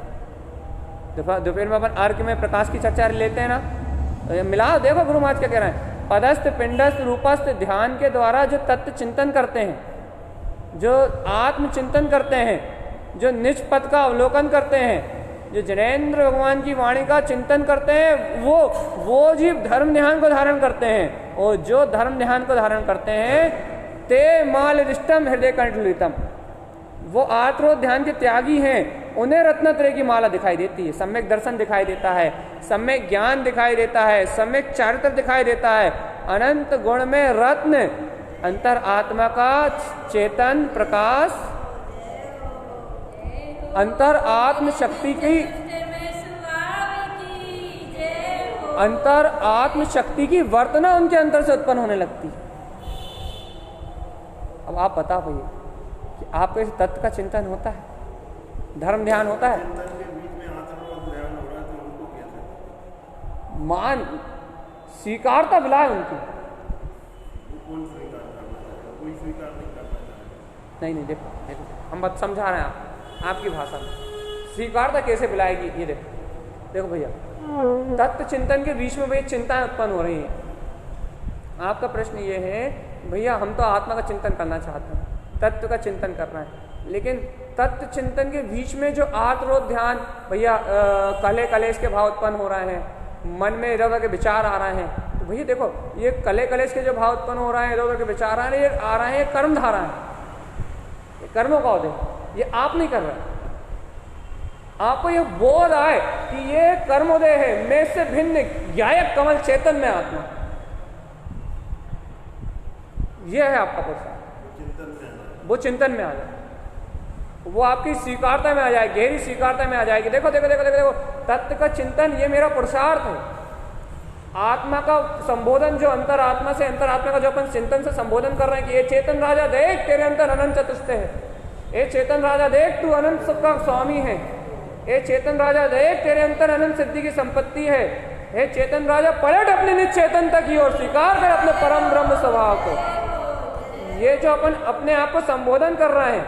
दोपहर में अपन अर्घ में प्रकाश की चर्चा लेते हैं ना, तो मिला देखो गुरु महाराज क्या कह रहे हैं। पदस्थ पिंडस्थ रूपस्थ ध्यान के द्वारा जो तत्व चिंतन करते हैं, जो आत्म चिंतन करते हैं, जो निज पद का अवलोकन करते हैं, जो जिनेंद्र भगवान की वाणी का चिंतन करते हैं, वो जीव धर्म ध्यान को धारण करते हैं। और जो धर्म ध्यान को धारण करते हैं, ते मालरिष्टम हृदय कंठलितम, वो आत्रोध ध्यान के त्यागी हैं, उन्हें रत्नत्रय की माला दिखाई देती है, सम्यक दर्शन दिखाई देता है, सम्यक ज्ञान दिखाई देता है, सम्यक चारित्र दिखाई देता है, अनंत गुण में रत्न, अंतर आत्मा का चेतन प्रकाश, अंतर आत्म शक्ति की, अंतर आत्म शक्ति की वर्तना उनके अंतर से उत्पन्न होने लगती। अब आप बता भैया कि आपको इस तत्व का चिंतन होता है, धर्म ध्यान होता है? मान स्वीकारता बिलाए उनकी, नहीं देखो हम बात समझा रहे हैं आपकी भाषा में, स्वीकारता कैसे बिलाएगी? ये देखो भैया, तत्व चिंतन के बीच में भाई चिंताएं उत्पन्न हो रही हैं। आपका प्रश्न ये है भैया हम तो आत्मा का चिंतन करना चाहते हैं, तत्व का चिंतन करना है। लेकिन तत्व चिंतन के बीच में जो आत्मरोध ध्यान, भैया कले कलेश के भाव उत्पन्न हो रहे हैं, मन में इधर उधर के विचार आ रहे हैं, तो भैया देखो ये कले कलेश के जो भाव उत्पन्न हो रहे हैं, इधर उधर के विचार आ रहे हैं, ये आ रहे हैं कर्म धारा है, ये कर्मों का उदय, ये आप नहीं कर रहे। आपको ये बोध आए कि ये कर्मोदय है, मैं से भिन्न ज्ञायक कमल चेतन में आत्मा, ये है आपका पुरुषार्थ। वो चिंतन में आ जाए, वो आपकी स्वीकारता में आ जाए, गहरी स्वीकारता में आ जाएगी। देखो देखो देखो देखो देखो, तत्व का चिंतन ये मेरा पुरुषार्थ है। आत्मा का संबोधन जो अंतरात्मा से, अंतरात्मा का जो अपन चिंतन से संबोधन कर रहे हैं कि ये चेतन राजा देख तेरे अंतर अनंत चतुष्ट है, ये चेतन राजा देख तू अनंत सबका स्वामी है, ये चेतन राजा देख तेरे अंतर अनंत सिद्धि की संपत्ति है, हे चेतन राजा पलट अपने निज चेतनता की ओर, स्वीकार कर अपने परम ब्रह्म स्वभाव को। ये जो अपन अपने आप को संबोधन कर रहे हैं,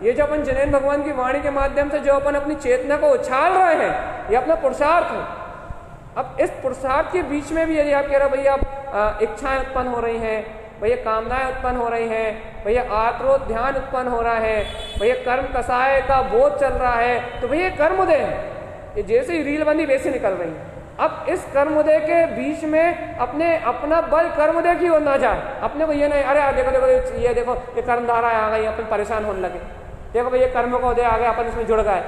ये जो अपन जिनेन्द्र भगवान की वाणी के माध्यम से जो अपन अपनी चेतना को उछाल रहे हैं, ये अपना पुरुषार्थ है। अब इस पुरुषार्थ के बीच में भी यदि आप कह रहे हो भैया इच्छाएं उत्पन्न हो रही हैं, भैया कामनाएं उत्पन्न हो रही हैं, भैया आत्मरोध ध्यान उत्पन्न हो रहा है, भैया कर्म कसाय का बोध चल रहा है, तो भैया कर्मोदय है, ये जैसे ही रील बंदी वैसे निकल रही है। अब इस कर्मोदय के बीच में अपना बल कर्मोदय की ओर ना जाए। अपने को ये नहीं अरे देखो देखो ये देखो ये कर्मधारा आ गई, अपन परेशान होने लगे, देखो भैया कर्म का उदय आ गया, अपन इसमें जुड़ गए,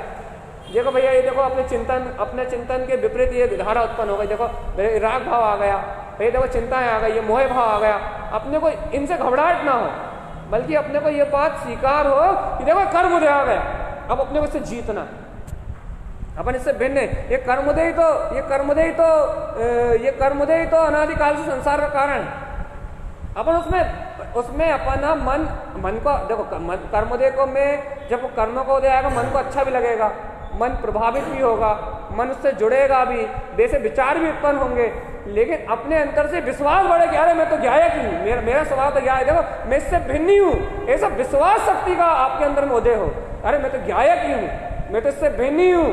देखो भैया ये देखो अपने चिंतन के विपरीत ये धारा उत्पन्न हो गई, देखो राग भाव आ गया, भैया देखो चिंताएं आ गई, ये मोह भाव आ गया। अपने को इनसे घबराहट ना हो, बल्कि अपने को ये बात स्वीकार हो कि देखो कर्मोदय आ गया, अब अपने को इससे जीतना, अपन इससे भिन्न है। ये कर्मोदय तो अनादिकाल से संसार का कारण है। अपन उसमें अपना मन को देखो, कर्मोदय को में जब कर्म को उदय आएगा, मन को अच्छा भी लगेगा, मन प्रभावित भी होगा, मन उससे जुड़ेगा भी, वैसे विचार भी उत्पन्न होंगे, लेकिन अपने अंतर से विश्वास बढ़े कि अरे मैं तो ज्ञायक ही हूँ, मेरा स्वभाव तो ज्ञायक, देखो मैं इससे भिन्न ही हूँ, ऐसा विश्वास शक्ति का आपके अंदर में उदय हो, अरे मैं तो ज्ञायक ही हूँ, मैं तो इससे भिन्न ही हूँ,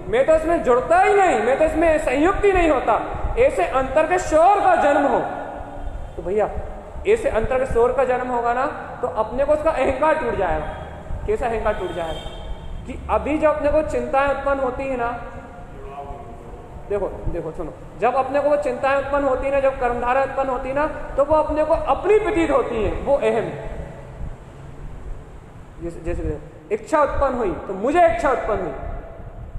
मैं तो इसमें जुड़ता ही नहीं, मैं तो इसमें संयुक्त ही नहीं होता, ऐसे अंतर के शोर का जन्म हो। तो भैया ऐसे अंतर के शोर का जन्म होगा ना, तो अपने को उसका अहंकार टूट जाएगा। कैसा अहंकार टूट जाएगा कि अभी जब अपने को चिंताएं उत्पन्न होती है ना, देखो सुनो, जब अपने को वो चिंताएं उत्पन्न होती है ना, जब कर्मधारा उत्पन्न होती है ना, तो वो अपने को अपनी प्रतीत होती है, वो अहम। जैसे इच्छा उत्पन्न हुई तो मुझे इच्छा उत्पन्न हुई,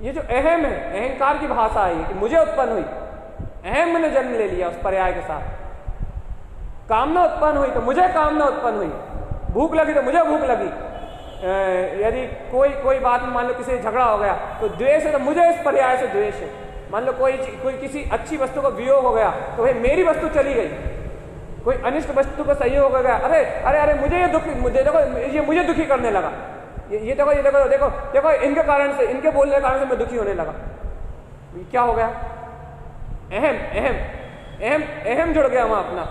ये जो अहम है, अहंकार की भाषा है कि मुझे उत्पन्न हुई, अहम मैंने जन्म ले लिया उस पर्याय के साथ। कामना उत्पन्न हुई तो मुझे कामना उत्पन्न हुई, भूख लगी तो मुझे भूख लगी, यदि कोई बात में मान लो किसी से झगड़ा हो गया तो द्वेष है, तो मुझे इस पर्याय से द्वेष है। मान लो कोई किसी अच्छी वस्तु का वियोग हो गया तो भाई मेरी वस्तु चली गई, कोई अनिष्ट वस्तु का सहयोग हो गया, अरे अरे अरे मुझे मुझे दुखी करने लगा, ये देखो इनके कारण से, इनके बोलने के कारण से मैं दुखी होने लगा। क्या हो गया? अहम जुड़ गया वहां,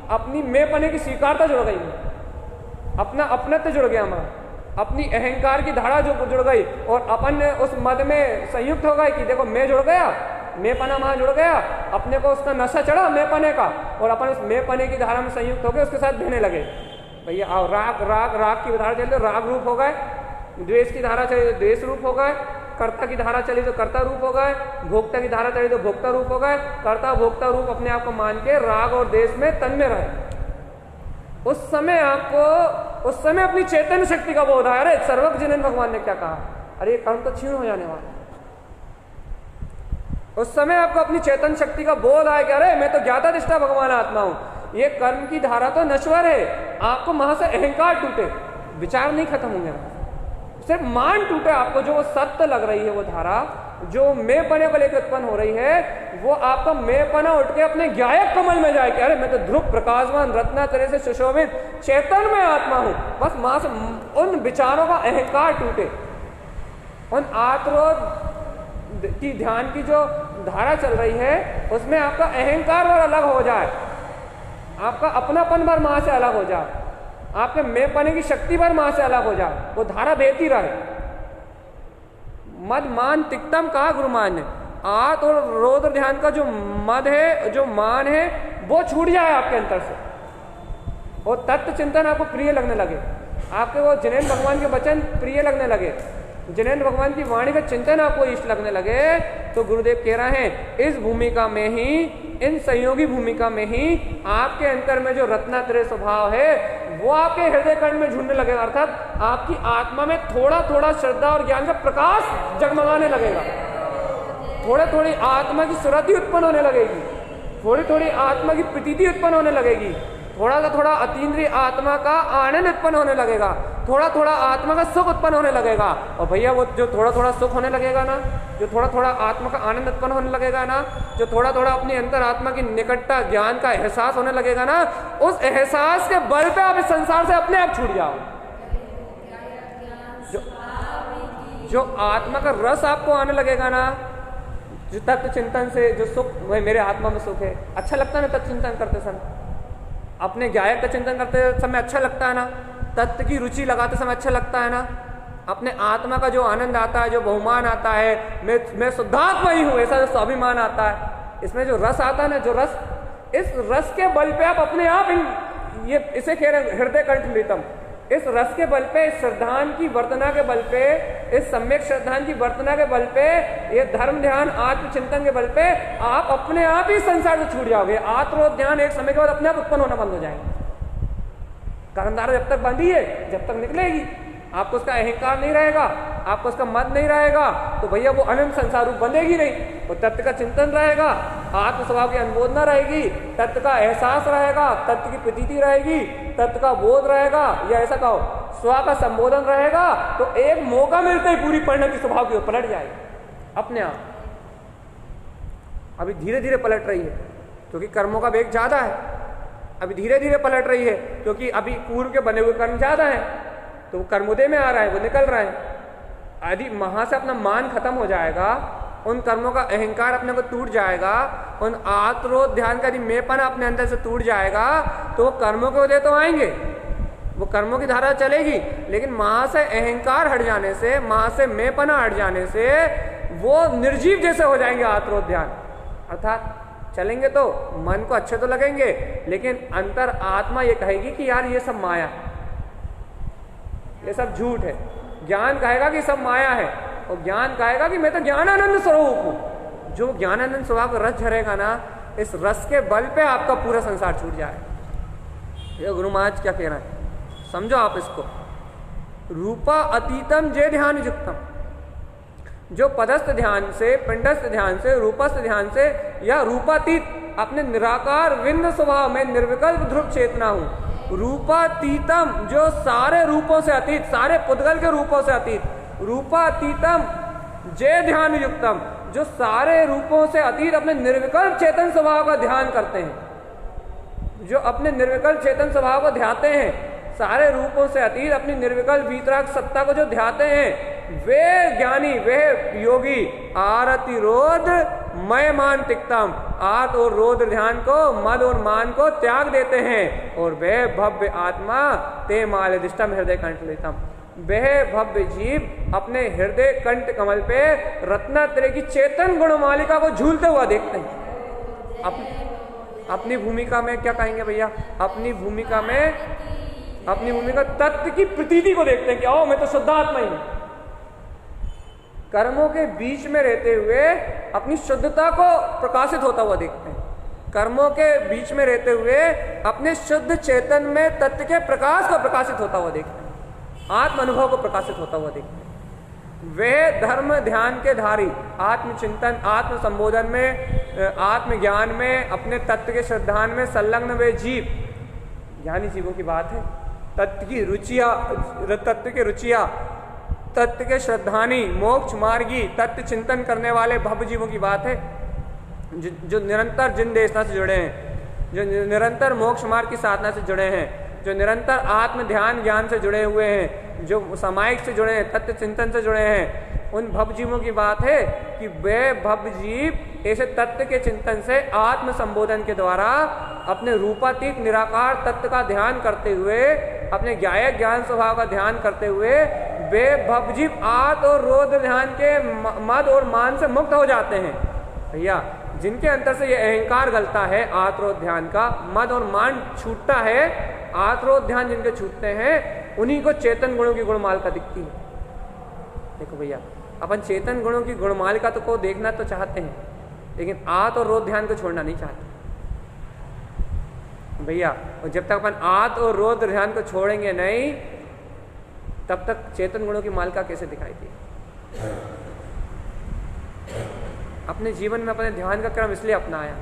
अपनी मैं-पने की स्वीकारता जुड़ गई, अपना अपनत्व जुड़ गया वहां, अपनी अहंकार की धारा जो जुड़ गई, और अपन उस मद में संयुक्त हो गए कि देखो मैं जुड़ गया, मैं-पना वहां जुड़ गया, अपने को उसका नशा चढ़ा मैं-पने का, और अपन उस मैं-पने की धारा में संयुक्त हो गए, उसके साथ बहने लगे। भैया राग की धारा चली तो राग रूप हो गए, द्वेष की धारा चली तो द्वेष रूप हो गए, कर्ता की धारा चली तो कर्ता रूप हो गए, भोक्ता की धारा चली तो भोक्ता रूप हो गए। कर्ता भोक्ता रूप अपने आप को मान के राग और द्वेष में तन्मय रहे। उस समय अपनी चैतन्य शक्ति का बोध है। अरे सर्वज्ञ जिनेन्द्र भगवान ने क्या कहा, अरे ये कर्म तो क्षीण हो जाने वाला। उस समय आपको अपनी चैतन्य शक्ति का बोध आया कि अरे मैं तो ज्ञाता दिष्टा भगवान आत्मा हूं, ये कर्म की धारा तो नश्वर है। आपको वहां से अहंकार टूटे, विचार नहीं खत्म होंगे, सिर्फ मान टूटे। आपको जो सत्य लग रही है वो धारा, जो मैं-पने को लेकर उत्पन्न हो रही है, वो आपका मैं-पना उठ के अपने ज्ञायक कमल में जाए कि अरे मैं तो ध्रुव प्रकाशवान रत्ना तरह से सुशोभित चेतन में आत्मा हूं। बस वहां से उन विचारों का अहंकार टूटे, उन आत्मरोध की ध्यान की जो धारा चल रही है उसमें आपका अहंकार और अलग हो जाए, आपका अपनापन भर वहां से अलग हो जाए, आपके मैं-पने की शक्ति भर वहां से अलग हो जाए, वो धारा बहती रहे। मद मान तिक्तम कहा गुरुमान ने, आत और रौद्र ध्यान का जो मद है, जो मान है, वो छूट जाए आपके अंतर से, और तत्व चिंतन आपको प्रिय लगने लगे। आपके वो जिनेंद्र भगवान के वचन प्रिय लगने लगे, जिनेंद्र भगवान की वाणी का चिंतन आपको इष्ट लगने लगे, तो गुरुदेव कह रहे हैं इस भूमिका में ही, इन संयोगी भूमिका में ही आपके अंतर में जो रत्नात्रय स्वभाव है वो आपके हृदय कंठ में झूमने लगेगा, अर्थात आपकी आत्मा में थोड़ा थोड़ा श्रद्धा और ज्ञान का प्रकाश जगमगाने लगेगा, थोड़ी थोड़ी आत्मा की सुरति उत्पन्न होने लगेगी, थोड़ी थोड़ी आत्मा की प्रतीति उत्पन्न होने लगेगी, थोड़ा सा थोड़ा अतीन्द्रिय आत्मा का आनंद उत्पन्न होने लगेगा, थोड़ा थोड़ा आत्मा का सुख उत्पन्न होने लगेगा। और भैया वो जो थोड़ा थोड़ा सुख होने लगेगा ना, जो थोड़ा थोड़ा आत्मा का आनंद उत्पन्न होने लगेगा ना, जो थोड़ा थोड़ा अपनी अंतर आत्मा की निकटता ज्ञान का एहसास होने लगेगा ना, उस एहसास के बल पे आप इस संसार से अपने आप छूट जाओ। जो आत्मा का रस आपको आने लगेगा ना, जो तत्व चिंतन से जो सुख, वही मेरे आत्मा में सुख है, अच्छा लगता है ना तत्व चिंतन करते समय, अपने गायक का चिंतन करते समय अच्छा लगता है ना, तत्व की रुचि लगाते समय अच्छा लगता है ना, अपने आत्मा का जो आनंद आता है, जो बहुमान आता है, मैं शुद्धात्मा ही हूं, ऐसा जो स्वाभिमान आता है, इसमें जो रस आता है ना, जो रस, इस रस के बल पे आप अपने आप ये इसे कह रहे हृदय कंठ लीतम, इस रस के बल पे, इस श्रद्धान की वर्तना के बल पे, इस सम्यक श्रद्धान की वर्तना के बल पे, ये धर्म ध्यान आत्मचिंतन के बल पे आप अपने आप ही संसार से छूट जाओगे। आत्मोद ध्यान एक समय के बाद अपने आप उत्पन्न होना बंद हो जाएगा। कर्मधारा जब तक बंधी है, जब तक निकलेगी, आपको उसका अहंकार नहीं रहेगा, आपको उसका मत नहीं रहेगा, तो भैया वो अनंत संसार रूप बनेगी नहीं। वो तत्व का चिंतन रहेगा, आत्म स्वभाव की अनुमोदना रहेगी, तत्व का एहसास रहेगा, तत्व की प्रतीति रहेगी, तत्व का बोध रहेगा, या ऐसा कहो स्व का संबोधन रहेगा, तो एक मौका मिलते ही पूरी परिणति स्वभाव की ओर पलट जाएगी अपने आप। अभी धीरे धीरे पलट रही है क्योंकि कर्मों का वेग ज्यादा है, अभी धीरे धीरे पलट रही है क्योंकि अभी पूर्व के बने हुए कर्म ज्यादा है, तो वो कर्मोदय में आ रहा है, वो निकल रहा है। यदि वहां से अपना मान खत्म हो जाएगा, उन कर्मों का अहंकार अपने को टूट जाएगा, उन आत्मरोध ध्यान का यदि मेपना अपने अंदर से टूट जाएगा, तो वो कर्मों के उदय तो आएंगे, वो कर्मों की धारा चलेगी, लेकिन वहां से अहंकार हट जाने से, वहां से मेपना हट जाने से वो निर्जीव जैसे हो जाएंगे आत्मरोध ध्यान। अर्थात चलेंगे तो मन को अच्छे तो लगेंगे, लेकिन अंतर आत्मा ये कहेगी कि यार ये सब माया है, ये सब झूठ है। ज्ञान कहेगा कि सब माया है, और ज्ञान कहेगा कि मैं तो ज्ञानानंद स्वरूप हूं। जो ज्ञानानंद स्वभाव का रस झरेगा ना, इस रस के बल पे आपका पूरा संसार छूट जाएगा। ये गुरु महाराज क्या कह रहे हैं, समझो आप इसको। रूपा अतीतम जय ध्यान युक्तम, जो पदस्थ ध्यान से, पिंडस्थ ध्यान से, रूपस्थ ध्यान से, या रूपातीत अपने निराकार विंद स्वभाव में निर्विकल्प ध्रुव चेतना हूं। रूपातीतम, जो सारे रूपों से अतीत, सारे पुद्गल के रूपों से अतीत, रूपातीतम जय ध्यान युक्तम, जो सारे रूपों से अतीत अपने निर्विकल्प चेतन स्वभाव का ध्यान करते हैं, जो अपने निर्विकल्प चेतन स्वभाव को ध्याते हैं, सारे रूपों से अतीत अपनी निर्विकल्प वीतराग सत्ता को जो ध्याते हैं, वे ज्ञानी, वे योगी आरति रोध मय मान तिक्तम, आत और रोध ध्यान को, मद और मान को त्याग देते हैं, और वे भव्य आत्मा ते मालदिष्टम हृदय कंठ लेतम, वह भव्य जीव अपने हृदय कंठ कमल पे रत्नात्रय की चेतन गुणमालिका को झूलते हुआ देखते हैं। अपनी भूमिका में क्या कहेंगे भैया, अपनी भूमिका तत्व की प्रतीति को देखते हैं कि आओ मैं तो शुद्धात्मा ही हूं। कर्मों के बीच में रहते हुए अपनी शुद्धता को प्रकाशित होता हुआ देखते हैं, कर्मों के बीच में रहते हुए अपने शुद्ध चेतन में तत्व के प्रकाश को प्रकाशित होता हुआ देखते हैं, आत्म अनुभव को प्रकाशित होता हुआ देखते हैं। वे धर्म ध्यान के धारी, आत्मचिंतन, आत्म संबोधन में, आत्मज्ञान में, अपने तत्व के श्रद्धान में संलग्न वे जीव, ज्ञानी जीवों की बात है। तत्व की रुचिया, तत्व के श्रद्धानी, मोक्ष मार्गी, तत्व चिंतन करने वाले भव जीवों की बात है, जो निरंतर जिन देशना से जुड़े हैं, जो निरंतर मोक्ष मार्ग की साधना से जुड़े हैं, जो निरंतर आत्म ध्यान ज्ञान से जुड़े हुए हैं, जो सामायिक से जुड़े हैं, तत्व चिंतन से जुड़े हैं, उन भव जीवों की बात है कि वे भव जीव ऐसे तत्व के चिंतन से आत्म संबोधन के द्वारा अपने रूपातीत निराकार तत्व का ध्यान करते हुए, अपने ज्ञायक ज्ञान स्वभाव का ध्यान करते हुए, वे भव जीव आत और रोध ध्यान के मद और मान से मुक्त हो जाते हैं। भैया जिनके अंतर से ये अहंकार गलता है, आत्रोध ध्यान का मद और मान छूटता है, आत्रोध ध्यान जिनके छूटते हैं, उन्हीं को चेतन गुणों की गुणमालिका दिखती है। देखो भैया, अपन चेतन गुणों की गुणमालिका तो को देखना तो चाहते हैं, लेकिन आत और रोध ध्यान को छोड़ना नहीं चाहते भैया। और जब तक अपन आत और रोध ध्यान को छोड़ेंगे नहीं, तब तक चेतन गुणों की मालिका कैसे दिखाई दी। अपने जीवन में अपने ध्यान का क्रम इसलिए अपनाया,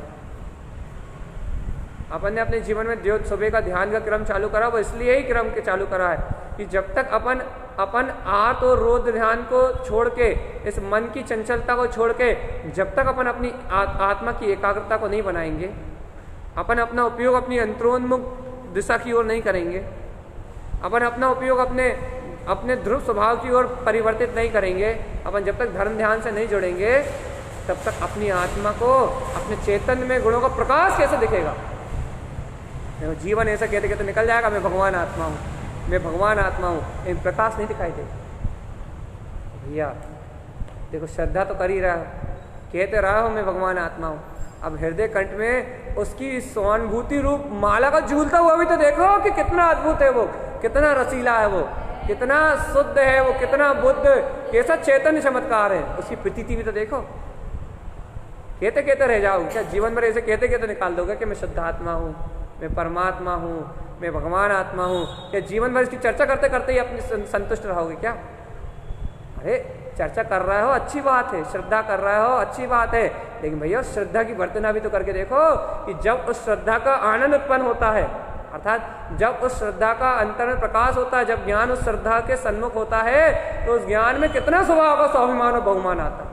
अपन ने अपने जीवन में जो सुबह का ध्यान का क्रम चालू करा, वो इसलिए ही क्रम के चालू करा है कि जब तक अपन आत और रोध ध्यान को छोड़ के, इस मन की चंचलता को छोड़ के, जब तक अपन अपनी आत्मा की एकाग्रता को नहीं बनाएंगे, अपन अपना उपयोग अपनी अंतरोन्मुख दिशा की ओर नहीं करेंगे, अपन अपना उपयोग अपने ध्रुव स्वभाव की ओर परिवर्तित नहीं करेंगे, अपन जब तक धर्म ध्यान से नहीं जुड़ेंगे, तब तक अपनी आत्मा को, अपने चेतन में गुणों का प्रकाश कैसे दिखेगा। जीवन ऐसा कहते कहते निकल जाएगा, मैं भगवान आत्मा हूँ, मैं भगवान आत्मा हूँ, लेकिन प्रकाश नहीं दिखाई देगा भैया। देखो, श्रद्धा तो कर ही रहा हो, कहते रहा हो मैं भगवान आत्मा हूँ, अब हृदय कंठ में उसकी स्वानुभूति रूप माला का झूलता हुआ भी तो देखो कि कितना अद्भुत है वो, कितना रसीला है वो, कितना शुद्ध है वो, कितना बुद्ध, कैसा चैतन्य चमत्कार है, उसकी प्रतीति भी तो देखो। कहते कहते रह जाओ क्या जीवन भर ऐसे कहते कहते निकाल दोगे कि मैं शुद्ध आत्मा हूँ, मैं परमात्मा हूँ, मैं भगवान आत्मा हूँ? क्या जीवन भर इसकी चर्चा करते करते ही अपने संतुष्ट रहोगे क्या? अरे चर्चा कर रहे हो अच्छी बात है, श्रद्धा कर रहे हो अच्छी बात है, लेकिन भैया श्रद्धा की वर्तना भी तो करके देखो कि जब उस श्रद्धा का आनंद उत्पन्न होता है, अर्थात जब उस श्रद्धा का अंतर में प्रकाश होता है, जब ज्ञान उस श्रद्धा के सन्मुख होता है, तो उस ज्ञान में कितना स्वभाव का स्वाभिमान और बहुमान आता है,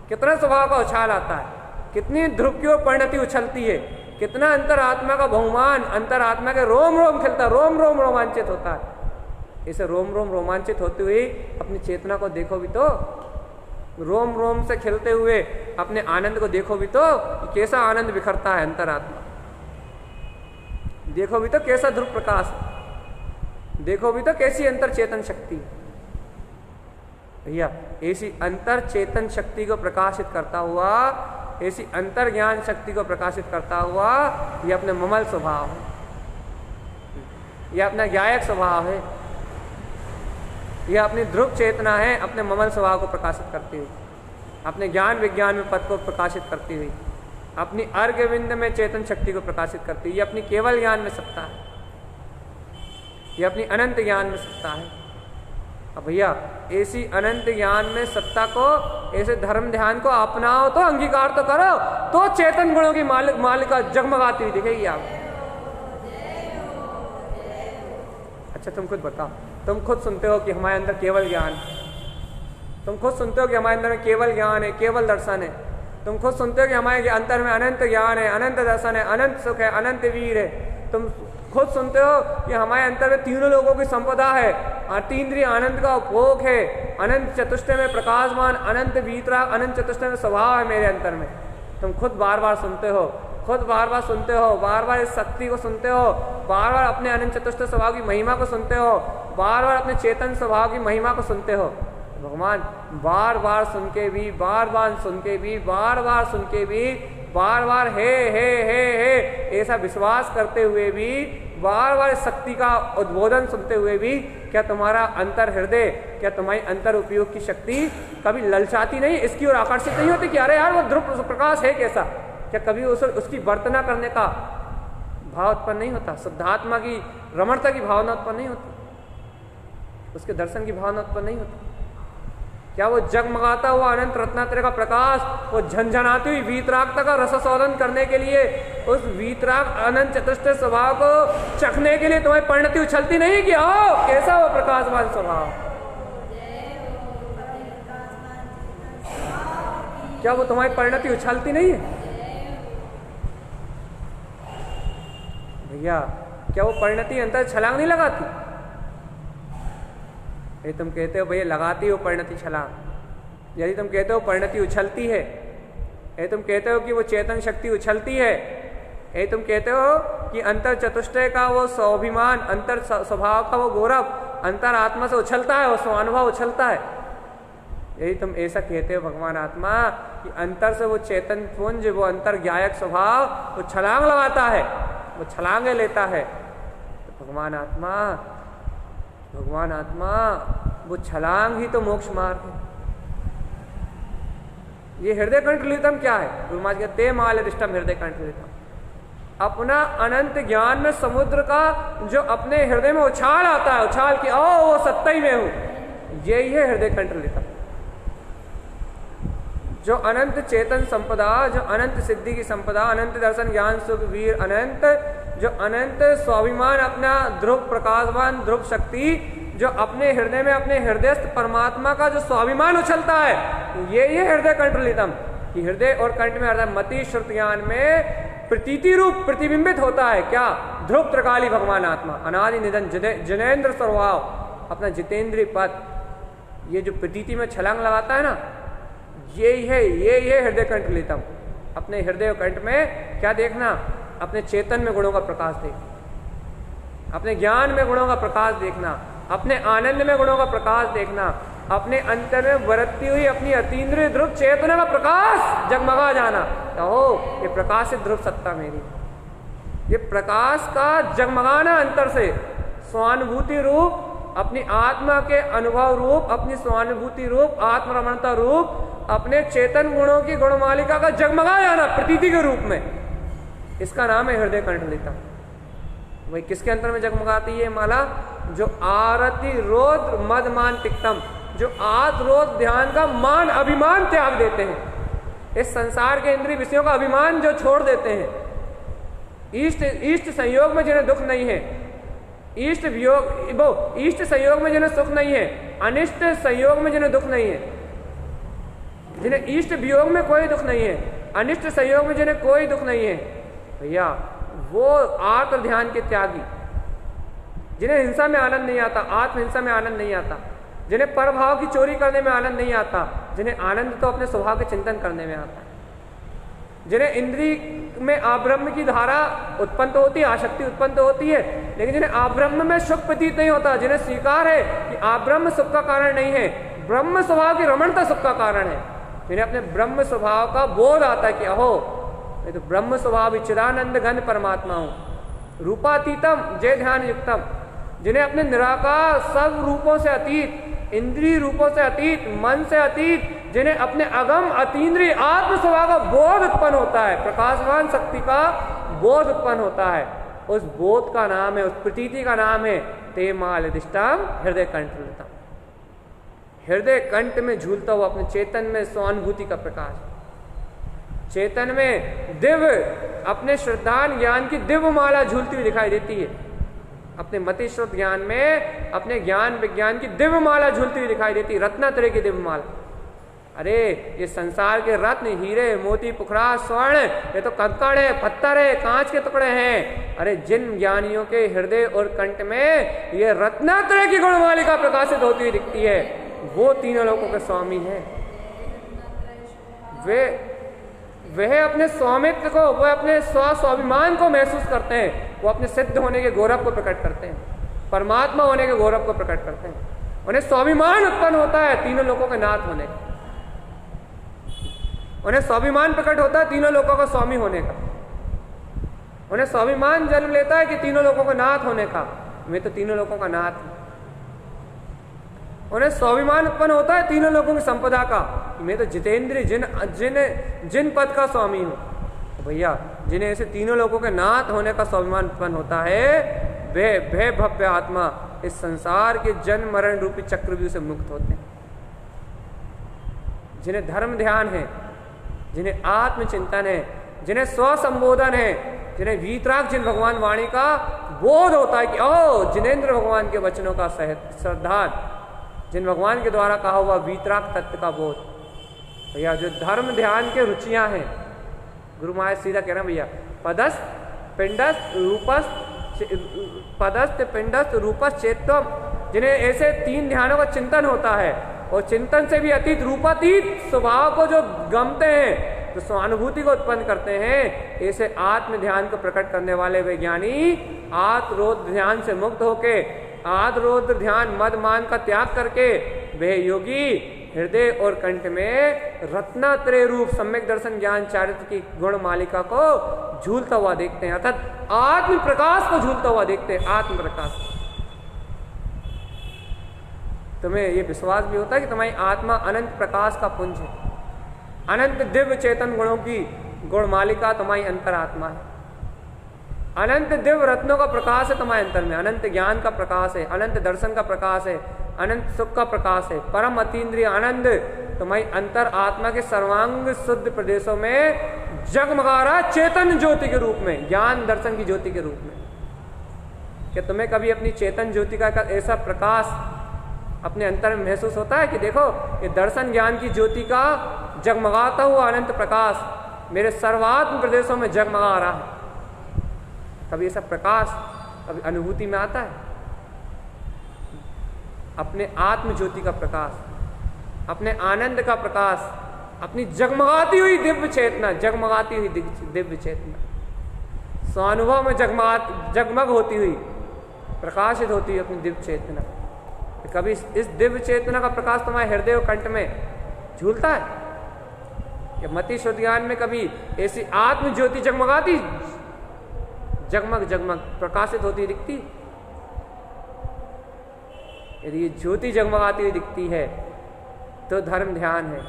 कितना स्वभाव का उछाल आता है, कितनी ध्रुव की ओर परिणति उछलती है, कितना अंतरात्मा का बहुमान, अंतरात्मा के रोम रोम खिलता, रोम रोम रोमांचित होता है। इसे रोम रोम रोमांचित होते हुए अपनी चेतना को देखो भी तो, रोम रोम से खिलते हुए अपने आनंद को देखो भी तो, कैसा आनंद बिखरता है अंतरात्मा, देखो भी तो कैसा ध्रुव प्रकाश, देखो भी तो कैसी अंतर चेतन शक्ति। भैया ऐसी अंतर चेतन शक्ति को प्रकाशित करता हुआ, ऐसी अंतर ज्ञान शक्ति को प्रकाशित करता हुआ, ये अपने ममल स्वभाव है, यह अपना ज्ञायक स्वभाव है, यह अपनी ध्रुव चेतना है, अपने ममल स्वभाव को प्रकाशित करती हुई, अपने ज्ञान विज्ञान में पद को प्रकाशित करती हुई, अपनी अर्घ्य विंद में चेतन शक्ति को प्रकाशित करती हुई, ये अपनी केवल ज्ञान में सत्ता है, ये अपनी अनंत ज्ञान में सत्ता है। अब भैया ऐसी अनंत ज्ञान में सत्ता को, ऐसे धर्म ध्यान को अपनाओ तो, अंगीकार तो करो, तो चेतन गुणों की मालिका जगमगाती हुई दिखेगी आपको। अच्छा तुम खुद बताओ, तुम खुद सुनते हो कि हमारे अंदर केवल ज्ञान, तुम खुद सुनते हो कि हमारे अंदर में केवल ज्ञान है, केवल दर्शन है, तुम खुद सुनते हो कि हमारे अंतर में अनंत ज्ञान है, अनंत दर्शन है, अनंत सुख है, अनंत वीर है, तुम खुद सुनते हो कि हमारे अंतर में तीनों लोगों की संपदा है, अतीन्द्रिय आनंद का उपभोग है, अनंत चतुष्टय में प्रकाशमान, अनंत वीतराग, अनंत चतुष्टय में स्वभाव है मेरे अंतर में। तुम खुद बार बार सुनते हो, खुद बार बार सुनते हो, बार बार इस शक्ति को सुनते हो, बार बार अपने अनंत चतुष्टय स्वभाव की महिमा को सुनते हो, बार बार अपने चेतन स्वभाव की महिमा को सुनते हो। भगवान बार बार सुन के भी, बार बार सुन के भी, बार बार सुन के भी, बार बार हे ऐसा विश्वास करते हुए भी, बार बार शक्ति का उद्बोधन सुनते हुए भी, क्या तुम्हारा अंतर हृदय, क्या तुम्हारी अंतर उपयोग की शक्ति कभी ललचाती नहीं, इसकी ओर आकर्षित नहीं होती कि अरे यार वो ध्रुव प्रकाश है कैसा? क्या कभी उसकी वर्तना करने का भाव उत्पन्न नहीं होता? शुद्धात्मा की रमणता की भावना उत्पन्न नहीं होती? उसके दर्शन की भावना उत्पन्न नहीं होती? क्या वो जगमगाता हुआ अनंत रत्नात्रय का प्रकाश, वो झंझनाती हुई वीतरागता का रसशोधन करने के लिए, उस वीतराग अनंत चतुष्टय स्वभाव को चखने के लिए तुम्हारी परिणति उछलती नहीं कि आओ कैसा वो प्रकाशवान स्वभाव? क्या वो तुम्हारी परिणति उछलती नहीं है भैया? क्या वो परिणति अंतर छलांग नहीं लगाती? ये तुम कहते हो भैया लगाती हो परिणति छलांग, यदि तुम कहते हो परिणति उछलती है, ये तुम कहते हो कि वो चेतन शक्ति उछलती है, ये तुम कहते हो कि अंतर चतुष्टय का वो स्वाभिमान, अंतर स्वभाव का वो गौरव अंतर आत्मा से उछलता है, वो स्वानुभव उछलता है, यदि तुम ऐसा कहते हो भगवान आत्मा कि अंतर से वो चेतन पुंज, वो अंतर ज्ञायक स्वभाव वो छलांग लगाता है, वो छलांगे लेता है, तो भगवान आत्मा भगवान आत्मा वो छलांग ही तो मोक्ष मार्ग है। ये हृदय कंठलितम क्या है? गुरु महाराज कहते ते माल अधिष्टम हृदय कंठलितम, अपना अनंत ज्ञान में समुद्र का जो अपने हृदय में उछाल आता है, उछाल की ओ वो सत्ता ही मैं हूं, यही है हृदय कंठलितम। जो अनंत चेतन संपदा, जो अनंत सिद्धि की संपदा, अनंत दर्शन ज्ञान सुख वीर अनंत, जो अनंत स्वाभिमान अपना ध्रुव प्रकाशवान ध्रुव शक्ति, जो अपने हृदय में अपने हृदयस्थ परमात्मा का जो स्वाभिमान उछलता है, यही है हृदय कंठलितम। कि हृदय और कंठ में अर्थात मति श्रुत ज्ञान में प्रतीति रूप प्रतिबिंबित होता है क्या? ध्रुव त्रिकाली भगवान आत्मा, अनादि निधन जनेन्द्र स्वभाव, अपना जितेंद्रीय पद, ये जो प्रतीति में छलांग लगाता है ना, यही है हृदय कंठलितम। अपने हृदय कंठ में क्या देखना? अपने चेतन में गुणों का प्रकाश देखना, अपने ज्ञान में गुणों का प्रकाश देखना, अपने आनंद में गुणों का प्रकाश देखना, अपने अंतर में बरतती हुई अपनी अतीन्द्रिय ध्रुव चेतना का प्रकाश जगमगा जाना। कहो ये प्रकाशित ध्रुव सत्ता मेरी, ये प्रकाश का जगमगाना अंतर से स्वानुभूति रूप, अपनी आत्मा के अनुभव रूप, अपनी स्वानुभूति रूप, आत्मरमणता रूप, अपने चेतन गुणों की गुणमालिका का जगमगा जाना प्रतीति के रूप में, इसका नाम है हृदय कंठलितम। वही किसके अंतर में जगमगाती है माला? जो आरति रोद्र मदमान तिक्तम, जो आद रोध ध्यान का मान अभिमान त्याग देते हैं, इस संसार के इंद्रिय विषयों का अभिमान जो छोड़ देते हैं, इष्ट संयोग में जिन्हें दुख नहीं है, इष्ट संयोग में जिन्हें सुख नहीं है, अनिष्ट संयोग में जिन्हें दुख नहीं है, जिन्हें इष्ट वियोग में कोई दुख नहीं है, अनिष्ट संयोग में जिन्हें कोई दुख नहीं है, भैया वो आत्म ध्यान के त्यागी, जिन्हें हिंसा में आनंद नहीं आता, आत्महिंसा में आनंद नहीं आता, जिन्हें परभाव की चोरी करने में आनंद नहीं आता, जिन्हें आनंद तो अपने स्वभाव के चिंतन करने में आता है, जिन्हें इंद्री में आब्रह्म की धारा उत्पन्न तो होती है, आसक्ति उत्पन्न तो होती है, लेकिन जिन्हें आब्रह्म में सुख प्रतीत नहीं होता, जिन्हें स्वीकार है कि आब्रह्म सुख का कारण नहीं है, ब्रह्म स्वभाव की रमणता सुख का कारण है, जिन्हें अपने ब्रह्म स्वभाव का बोध आता है कि अहो मैं तो ब्रह्म स्वभाव चिदानंद घन परमात्मा हूं, रूपातीतम जय ध्यान युक्तम, जिन्हें अपने निराकार सब रूपों से अतीत, इंद्रिय रूपों से अतीत, मन से अतीत, जिन्हें अपने अगम अतीन्द्रिय आत्म स्वभाव का बोध उत्पन्न होता है, प्रकाशवान शक्ति का बोध उत्पन्न होता है, उस बोध का नाम है, उस प्रतीति का नाम है ते माल अधिष्ठान हृदय कंठलितम। हृदय कंठ में झूलता हुआ अपने चेतन में स्वानुभूति का प्रकाश, चेतन में दिव्य अपने श्रद्धान ज्ञान की दिव्य माला झूलती हुई दिखाई देती है, अपने मति श्रुत ज्ञान में अपने ज्ञान विज्ञान की दिव्य माला झूलती हुई दिखाई देती है, रत्नात्रय की दिव्य माला। अरे ये संसार के रत्न हीरे मोती पुखरा स्वर्ण, ये तो कंकड़ है, पत्थर है, कांच के टुकड़े हैं। अरे जिन ज्ञानियों के हृदय और कंठ में ये रत्नात्रय की गुणमालिका प्रकाशित होती हुई दिखती है, वो तीनों लोगों के स्वामी है। वह अपने स्वामित्व को, वह अपने स्वाभिमान को महसूस करते हैं, वो अपने सिद्ध होने के गौरव को प्रकट करते हैं, परमात्मा होने के गौरव को प्रकट करते हैं। उन्हें स्वाभिमान उत्पन्न होता है तीनों लोगों के नाथ होने का, उन्हें स्वाभिमान प्रकट होता है तीनों लोगों का स्वामी होने का, उन्हें स्वाभिमान जन्म लेता है कि तीनों लोगों का नाथ होने का, मैं तो तीनों लोगों का नाथ हूं। उन्हें स्वाभिमान उत्पन्न होता है तीनों लोगों की संपदा का, मैं तो जितेंद्र जिन पद का स्वामी हूं। तो भैया जिन्हें ऐसे तीनों लोगों के नाथ होने का स्वाभिमान उत्पन्न होता है, वे भव्य आत्मा इस संसार के जन्म मरण रूपी चक्रव्यूह से मुक्त होते हैं। जिन्हें धर्म ध्यान है, जिन्हें आत्मचिंतन है, जिन्हें स्व संबोधन है, जिन्हें वीतराग जिन भगवान वाणी का बोध होता है कि ओ जिनेन्द्र भगवान के वचनों का श्रद्धान, जिन भगवान के द्वारा कहा हुआ वीतराग तत्व का बोध। भैया जो धर्म ध्यान के रुचियां हैं, गुरु महाराज सीधा कह रहे हैं भैया, पदस्थ पिंडस्थ रूपस्थ, पदस्थ पिंडस्थ रूपस्थ चेतम, जिन्हें ऐसे तीन ध्यानों का चिंतन होता है और चिंतन से भी अतीत रूपातीत स्वभाव को जो गमते हैं, तो स्वानुभूति को उत्पन्न करते हैं, ऐसे आत्म ध्यान को प्रकट करने वाले वे ज्ञानी आत्मरोध ध्यान से मुक्त होके, आत्मरोध ध्यान मद मान का त्याग करके वे योगी हृदय और कंठ में रत्नात्रय रूप सम्यक दर्शन ज्ञान चारित्र की गुण मालिका को झूलता हुआ देखते हैं, अर्थात आत्म प्रकाश को झूलता हुआ देखते हैं। आत्म प्रकाश तुम्हें ये विश्वास भी होता है कि तुम्हारी आत्मा अनंत प्रकाश का पुंज है, अनंत दिव्य चेतन गुणों की गुण मालिका तुम्हारी अंतरात्मा है, अनंत दिव्य रत्नों का प्रकाश है तुम्हारे अंतर में, अनंत ज्ञान का प्रकाश है, अनंत दर्शन का प्रकाश है, अनंत सुख का प्रकाश है, परम अतीन्द्रिय आनंद तुम्हारी अंतर आत्मा के सर्वांग शुद्ध प्रदेशों में जगमगा रहा चेतन ज्योति के रूप में, ज्ञान दर्शन की ज्योति के रूप में। क्या तुम्हें कभी अपनी चेतन ज्योति का ऐसा प्रकाश अपने अंतर में महसूस होता है कि देखो ये दर्शन ज्ञान की ज्योति का जगमगाता हुआ अनंत प्रकाश मेरे सर्वात्म प्रदेशों में जगमगा रहा है? कभी ऐसा प्रकाश कभी अनुभूति में आता है? अपने आत्म ज्योति का प्रकाश, अपने आनंद का प्रकाश, अपनी जगमगाती हुई दिव्य चेतना, जगमगाती हुई दिव्य चेतना, स्वानुभव में जगमग होती हुई, प्रकाशित होती हुई अपनी दिव्य चेतना, कभी इस दिव्य चेतना का प्रकाश तुम्हारे हृदय और कंठ में झूलता है? कि मति शुद्ध ज्ञान में कभी ऐसी आत्म ज्योति जगमगाती, जगमग जगमग प्रकाशित होती दिखती? यदि ये ज्योति जगमगाती हुई दिखती है तो धर्म ध्यान है,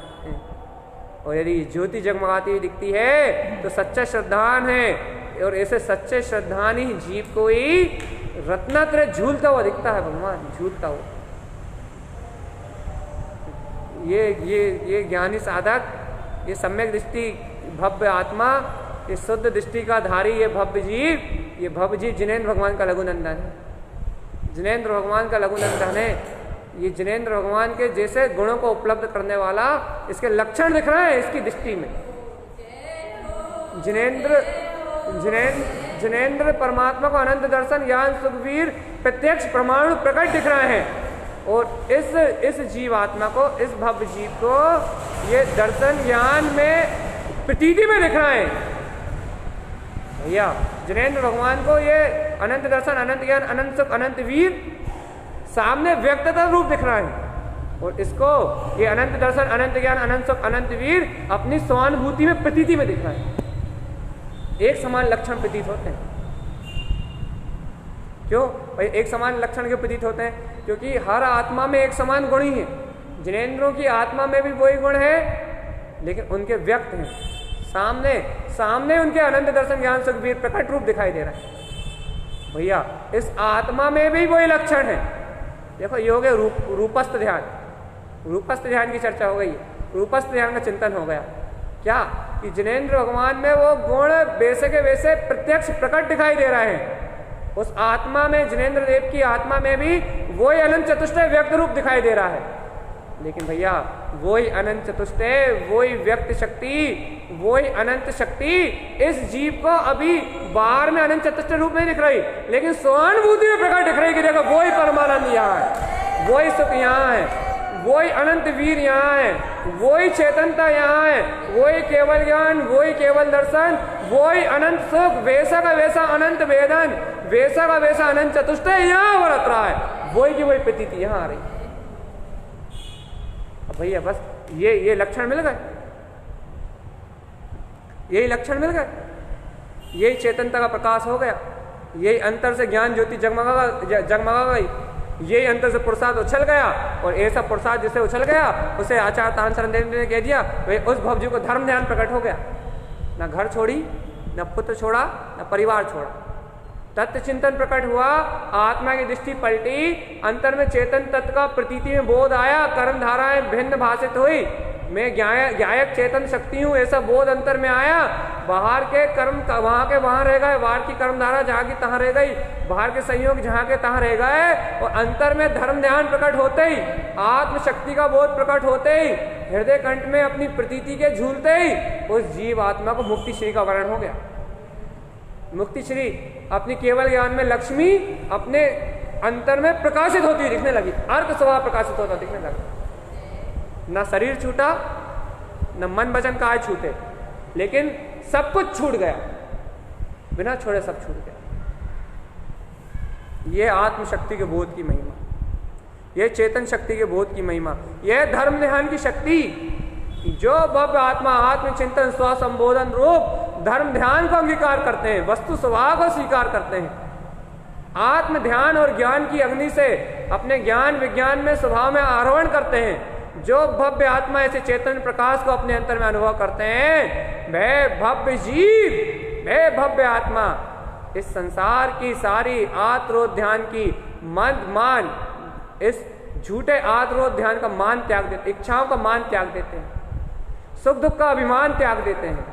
और यदि ज्योति जगमगाती हुई दिखती है तो सच्चा श्रद्धान है, और ऐसे सच्चे श्रद्धान ही जीव को ही रत्नात्रय झूलता हुआ दिखता है, भगवान झूलता हुआ। ये ज्ञानी साधक, ये सम्यक दृष्टि भव्य आत्मा, ये शुद्ध दृष्टि का धारी, ये भव्य जीव जिनेंद्र भगवान का लघुनंदन है, जिनेंद्र भगवान का लघुनंदन है। ये जिनेंद्र भगवान के जैसे गुणों को उपलब्ध करने वाला, इसके लक्षण दिख रहे हैं इसकी दृष्टि में। जिनेंद्र परमात्मा को अनंत दर्शन ज्ञान सुखवीर प्रत्यक्ष परमाणु प्रकट दिख रहे हैं, और इस जीव आत्मा को, इस भव्य जीव को ये दर्शन ज्ञान में प्रतीति में दिख रहे हैं। भैया जिनेंद्र भगवान को ये अनंत दर्शन, अनंत ज्ञान, अनंत सुख, अनंत वीर सामने व्यक्तता रूप दिख रहा है, और इसको ये अनंत दर्शन, अनंत ज्ञान, अनंत सुख, अनंत वीर अपनी स्वानुभूति में प्रतीति में दिख रहा है। एक समान लक्षण प्रतीत होते हैं। क्यों भाई एक समान लक्षण क्यों प्रतीत होते हैं? क्योंकि हर आत्मा में एक समान गुण ही है। जिनेंद्रों की आत्मा में भी वही गुण है, लेकिन उनके व्यक्त हैं, सामने उनके अनंत दर्शन ज्ञान सुख वीर प्रकट रूप दिखाई दे रहा है। भैया इस आत्मा में भी वही लक्षण है। देखो योग है रूपस्थ ध्यान, रूपस्थ ध्यान की चर्चा हो गई, रूपस्थ ध्यान का चिंतन हो गया। क्या कि जिनेंद्र भगवान में वो गुण वैसे के वैसे प्रत्यक्ष प्रकट दिखाई दे रहे हैं। उस आत्मा में, जिनेंद्र देव की आत्मा में भी वही अनंत चतुष्टय व्यक्त रूप दिखाई दे रहा है। लेकिन भैया वही अनंत चतुष्टय, वही व्यक्त शक्ति, वही अनंत शक्ति इस जीव को अभी बाहर में अनंत चतुष्टय रूप में दिख रही, लेकिन स्वानुभूति में प्रकट दिख रही कि देखो वही परमानंद यहाँ है, वही सुख यहाँ है, वही अनंत वीर यहाँ है, वही चेतनता यहाँ है, वही केवल ज्ञान, वही केवल दर्शन, वही अनंत सुख, वैसा का वैसा अनंत वेदन, वैसा का वैसा अनंत चतुष्टय यहाँ बरत रहा है। वही की वही प्रतीति यहाँ आ रही। अब भैया बस ये लक्षण मिल गए, यही लक्षण मिल गए, यही चेतनता का प्रकाश हो गया, यही अंतर से ज्ञान ज्योति जगमगा गई, यही अंतर से पुरुषार्थ उछल गया। और ऐसा पुरुषार्थ जिसे उछल गया उसे आचार्य तान शरण देव ने कह दिया, वे उस भवजी को धर्म ध्यान प्रकट हो गया। न घर छोड़ी, न पुत्र छोड़ा, न परिवार छोड़ा, तत्व चिंतन प्रकट हुआ, आत्मा की दृष्टि पलटी, अंतर में चेतन तत्व का प्रतीति में बोध आया, कर्म धाराएं भिन्न भाषित हुई, मैं ज्ञायक चेतन शक्ति हूँ ऐसा बोध अंतर में आया। बाहर के कर्म वहां के वहां रह गए, बाहर की कर्मधारा जहाँ की तहाँ रह गई, बाहर के संयोग जहाँ के तहाँ रह गए, और अंतर में धर्म ध्यान प्रकट होते ही, आत्मशक्ति का बोध प्रकट होते ही, हृदय कंठ में अपनी प्रतीति के झूलते ही उस जीव आत्मा को मुक्ति श्री का वर्ण हो गया। मुक्ति श्री अपनी केवल ज्ञान में लक्ष्मी अपने अंतर में प्रकाशित होती दिखने लगी, अर्थ स्वभाव प्रकाशित होता दिखने लगा। न शरीर छूटा, न मन वचन काया छूटे, लेकिन सब कुछ छूट गया, बिना छोड़े सब छूट गया। यह आत्मशक्ति के बोध की महिमा, यह चेतन शक्ति के बोध की महिमा, यह धर्म ध्यान की शक्ति, जो भव्य आत्मा आत्मचिंतन स्व संबोधन रूप धर्म ध्यान को अंगीकार करते हैं, वस्तु स्वभाव को स्वीकार करते हैं, आत्म ध्यान और ज्ञान की अग्नि से अपने ज्ञान विज्ञान में स्वभाव में आरोहण करते हैं, जो भव्य आत्मा ऐसे चैतन्य प्रकाश को अपने अंतर में अनुभव करते हैं, वह भव्य जीव, वह भव्य आत्मा इस संसार की सारी आत्रोध ध्यान की मंद मान, इस झूठे आत्रोध ध्यान का मान त्याग देते, इच्छाओं का मान त्याग देते हैं, सुख दुख का अभिमान त्याग देते हैं,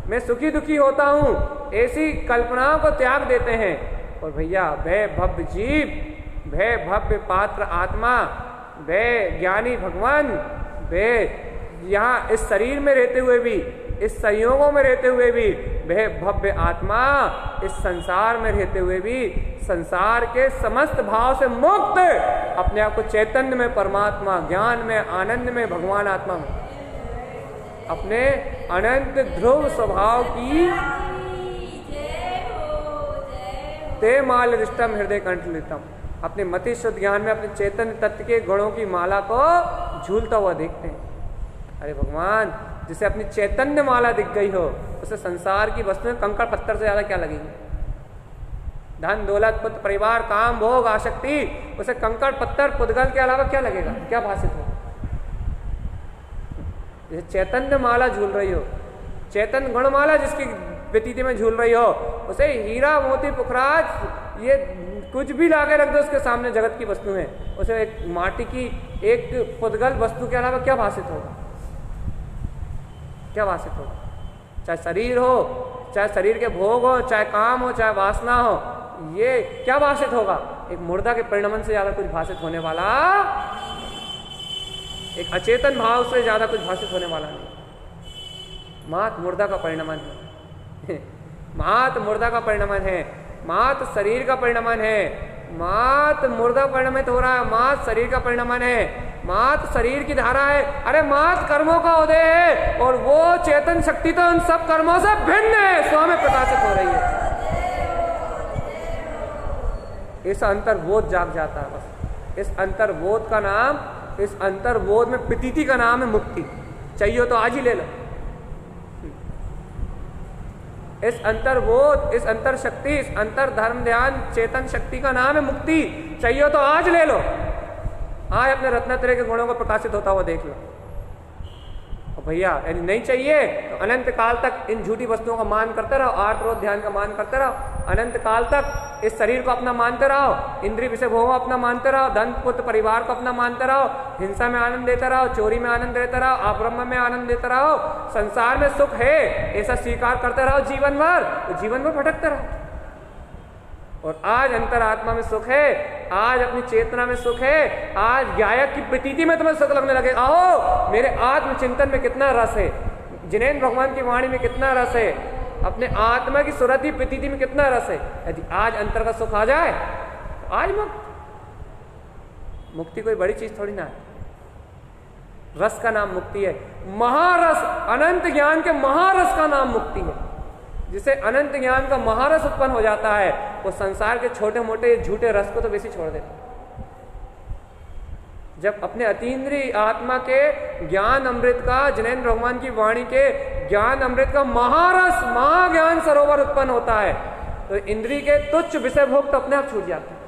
मैं सुखी दुखी होता हूं ऐसी कल्पनाओं को त्याग देते हैं। और भैया वह भव्य जीव, वह भव्य पात्र आत्मा, वह ज्ञानी भगवान, वह यहाँ इस शरीर में रहते हुए भी, इस संयोगों में रहते हुए भी, वह भव्य आत्मा इस संसार में रहते हुए भी संसार के समस्त भाव से मुक्त अपने आप को चैतन्य में, परमात्मा ज्ञान में, आनंद में, भगवान आत्मा में, अपने अनंत ध्रुव स्वभाव की ते माल रिष्टम हृदय कंठलितम, अपने मति शुद्ध ज्ञान में अपने चैतन्य तत्व के गुणों की माला को झूलता हुआ देखते हैं। अरे भगवान, जिसे अपनी चैतन्य माला दिख गई हो, उसे संसार की वस्तुएं कंकड़ पत्थर से ज्यादा क्या लगेगी? धन दौलत पुत्र परिवार काम भोग आसक्ति, उसे कंकड़ पत्थर पुद्गल के अलावा क्या लगेगा, क्या भाषित होगा? जैसे चैतन्य माला झूल रही हो, चैतन्य गुणमाला जिसकी व्यतीति में झूल रही हो, उसे हीरा मोती पुखराज ये कुछ भी लाके रख दो उसके सामने, जगत की वस्तु है, उसे एक माटी की एक पुद्गल वस्तु के अलावा क्या भाषित होगा, क्या भाषित होगा? चाहे शरीर हो, चाहे शरीर के भोग हो, चाहे काम हो, चाहे वासना हो, ये क्या भाषित होगा? एक मुर्दा के परिणमन से ज्यादा कुछ भाषित होने वाला, एक अचेतन भाव से ज्यादा कुछ भाषित होने वाला नहीं। मात मुर्दा का परिणमन है मात मुर्दा का परिणमन है, मात शरीर का परिणमन है, मात मुर्दा परिणमित हो रहा है, मात शरीर का परिणमन है, मात शरीर की धारा है, अरे मात कर्मों का उदय है, और वो चेतन शक्ति तो उन सब कर्मों से भिन्न है, स्वयं प्रकाशित हो रही है। इस अंतर्बोध जाग जाता है बस। इस अंतर्बोध का नाम, इस अंतर्बोध में प्रतीति का नाम है मुक्ति। चाहिए तो आज ही ले लो। इस अंतर्बोध, इस अंतर शक्ति, इस अंतर धर्म ध्यान चेतन शक्ति का नाम है मुक्ति। चाहिए तो आज ले लो, आज अपने रत्नत्रय के गुणों को प्रकाशित होता हुआ देख लो। और भैया यदि नहीं चाहिए तो अनंत काल तक इन झूठी वस्तुओं का मान करते रहो, आर्त ध्यान का मान करते रहो, अनंत काल तक इस शरीर को अपना मानते रहो, इंद्रिय विषय भोगों अपना मानते रहो, धन पुत्र परिवार को अपना मानते रहो, हिंसा में आनंद देते रहो, चोरी में आनंद देते रहो, अब्रह्म में आनंद देते रहो, संसार में सुख है ऐसा स्वीकार करते रहो जीवन भर, तो जीवन भर भटकते रहो। और आज अंतरात्मा में सुख है, आज अपनी चेतना में सुख है, आज गायक की प्रतीति में तुम्हें सुख लगने लगे। आओ मेरे आत्म चिंतन में कितना रस है, जिनेन्द्र भगवान की वाणी में कितना रस है, अपने आत्मा की सुरति प्रतीति में कितना रस है। यदि आज अंतर का सुख आ जाए तो आज मुक्ति कोई बड़ी चीज थोड़ी ना है। रस का नाम मुक्ति है, महारस, अनंत ज्ञान के महारस का नाम मुक्ति है। जिसे अनंत ज्ञान का महारस उत्पन्न हो जाता है, वो संसार के छोटे मोटे झूठे रस को तो वैसे छोड़ देता। जब अपने अतीन्द्रिय आत्मा के ज्ञान अमृत का, जिनेन्द्र भगवान की वाणी के ज्ञान अमृत का महारस, महाज्ञान सरोवर उत्पन्न होता है, तो इंद्रिय के तुच्छ विषय भोग तो अपने आप छूट जाते हैं।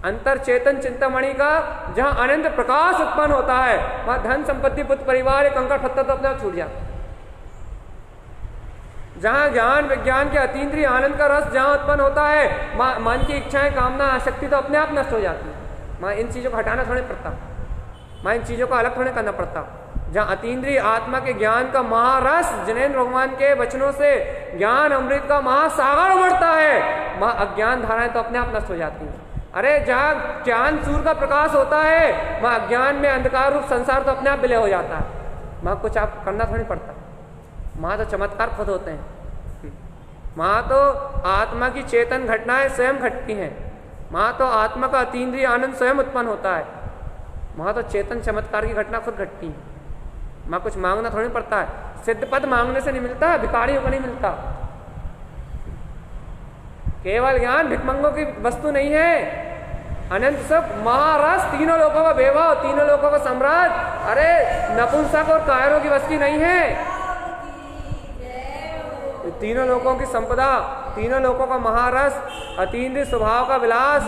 अंतर चेतन चिंतामणि का जहां अनंत प्रकाश उत्पन्न होता है, वहां धन संपत्ति पुत्र परिवार कंकड़ पत्थर तो अपने आप छूट जाते हैं। जहां ज्ञान विज्ञान के अतीन्द्रिय आनंद का रस जहां उत्पन्न होता है, मन की इच्छाएं कामना आसक्ति तो अपने आप नष्ट हो जाती है। मां इन चीजों को हटाना थोड़ी पड़ता, मां इन चीजों को अलग थोड़ी करना पड़ता। जहां अतीन्द्रिय आत्मा के ज्ञान का महारस, जिनेन्द्र भगवान के वचनों से ज्ञान अमृत का महासागर उमड़ता है, वहां अज्ञान धाराएं तो अपने आप नष्ट हो जाती है। अरे जहां ज्ञान सूर्य का प्रकाश होता है, वहां अज्ञान में अंधकार रूप संसार तो अपने आप विलय हो जाता है। वहां कुछ आप करना थोड़ी पड़ता, वहां तो चमत्कार खुद होते हैं। वहां तो आत्मा की चेतन घटनाएं स्वयं घटती हैं, वहां तो आत्मा का अतीन्द्रिय आनंद स्वयं उत्पन्न होता है, वहां तो चेतन चमत्कार की घटना खुद घटती है। वहां कुछ मांगना थोड़ी पड़ता है, सिद्ध पद मांगने से नहीं मिलता, भिखारियों को नहीं मिलता। केवल ज्ञान भिखमंगों की वस्तु नहीं है। अनंत सुख महारस, तीनों लोगों का वैभव, तीनों लोगों का सम्राट, अरे नपुंसक और कायरों की वस्तु नहीं है। तीनों लोगों की संपदा, तीनों लोगों का महारस, अतीन्द्रिय स्वभाव का विलास,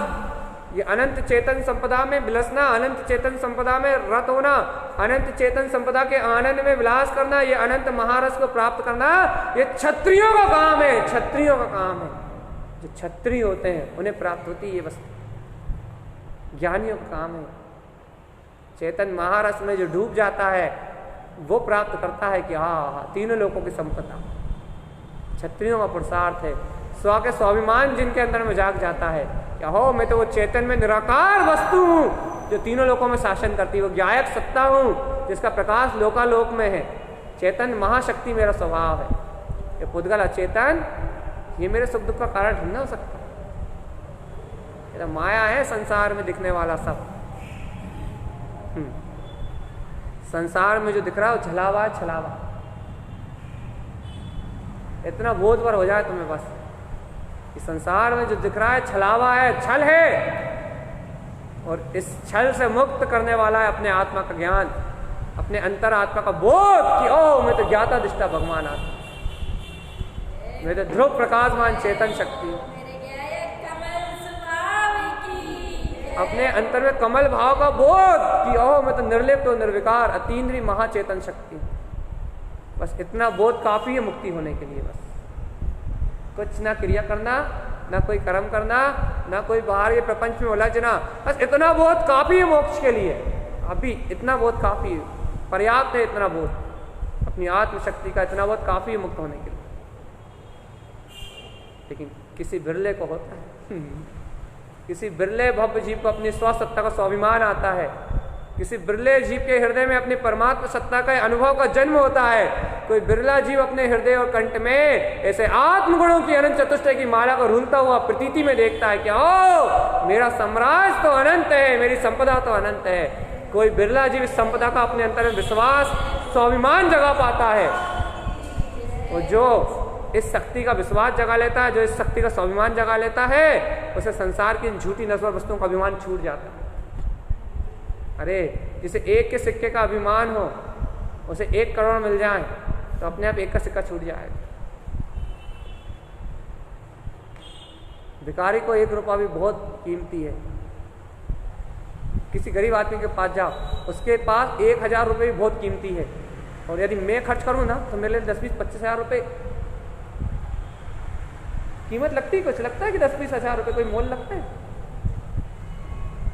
ये अनंत चेतन संपदा में विलसना, अनंत चेतन संपदा में रत होना, अनंत चेतन संपदा के आनंद में विलास करना, ये अनंत महारस को प्राप्त करना, ये क्षत्रियों का काम है, क्षत्रियों का काम है। जो क्षत्रिय होते हैं उन्हें प्राप्त होती है ये वस्तु, ज्ञानियों का काम है। चेतन महारस में जो डूब जाता है वो प्राप्त करता है कि हाँ, तीनों लोगों की संपदा। क्षत्रियों का पुरुषार्थ है, स्व के स्वाभिमान जिनके अंदर में जाग जाता है, क्या हो मैं तो वो चेतन में निराकार वस्तु हूँ जो तीनों लोकों में शासन करती है, वो ज्ञायक सत्ता हूँ जिसका प्रकाश लोकालोक में है। चेतन महाशक्ति मेरा स्वभाव है। ये पुद्गल अचेतन ये मेरे सुख दुख का कारण नहीं हो सकता। ये तो माया है संसार में दिखने वाला सब। संसार में जो दिख रहा है वो छलावा है, छलावा। इतना बोध पर हो जाए तुम्हें बस कि संसार में जो दिख रहा है छलावा है, छल है, और इस छल से मुक्त करने वाला है अपने आत्मा का ज्ञान, अपने अंतर आत्मा का बोध कि ओ मैं तो ज्ञाता दिष्टा भगवान आत्मा, मैं तो ध्रुव प्रकाशमान चेतन शक्ति, अपने अंतर में कमल भाव का बोध कि ओ मैं तो निर्लिप्त और निर्विकार अतीन्द्रिय महाचेतन शक्ति। बस इतना बोध काफी है मुक्ति होने के लिए। बस कुछ ना क्रिया करना, ना कोई कर्म करना, ना कोई बाहर के प्रपंच में उलझना, बस इतना बोध काफी है मोक्ष के लिए। अभी इतना बोध काफी है, पर्याप्त है इतना बोध, अपनी आत्मशक्ति का इतना बोध काफी है मुक्त होने के लिए। लेकिन किसी बिरले को होता है, किसी बिरले भव्य जीव को अपनी स्वसत्ता का स्वाभिमान आता है, किसी बिरले जीव के हृदय में अपनी परमात्मा सत्ता का अनुभव का जन्म होता है। कोई बिरला जीव अपने हृदय और कंठ में ऐसे आत्मगुणों की अनंत चतुष्टय की माला को रूलता हुआ प्रतीति में देखता है कि ओ मेरा साम्राज्य तो अनंत है, मेरी संपदा तो अनंत है। कोई बिरला जीव इस संपदा का अपने अंतर में विश्वास स्वाभिमान जगा पाता है, और जो इस शक्ति का विश्वास जगा लेता है, जो इस शक्ति का स्वाभिमान जगा लेता है, उसे संसार की झूठी नश्वर वस्तुओं का अभिमान छूट जाता है। अरे जिसे एक के सिक्के का अभिमान हो, उसे 1 करोड़ मिल जाए तो अपने आप एक का सिक्का छूट जाएगा। भिखारी को 1 रुपया भी बहुत कीमती है। किसी गरीब आदमी के पास जाओ, उसके पास 1000 रुपये भी बहुत कीमती है, और यदि मैं खर्च करूं ना तो मेरे लिए 10-20-25 हज़ार रुपये कीमत लगती है। कुछ लगता है कि 10-20 हज़ार रुपये कोई मोल लगता है?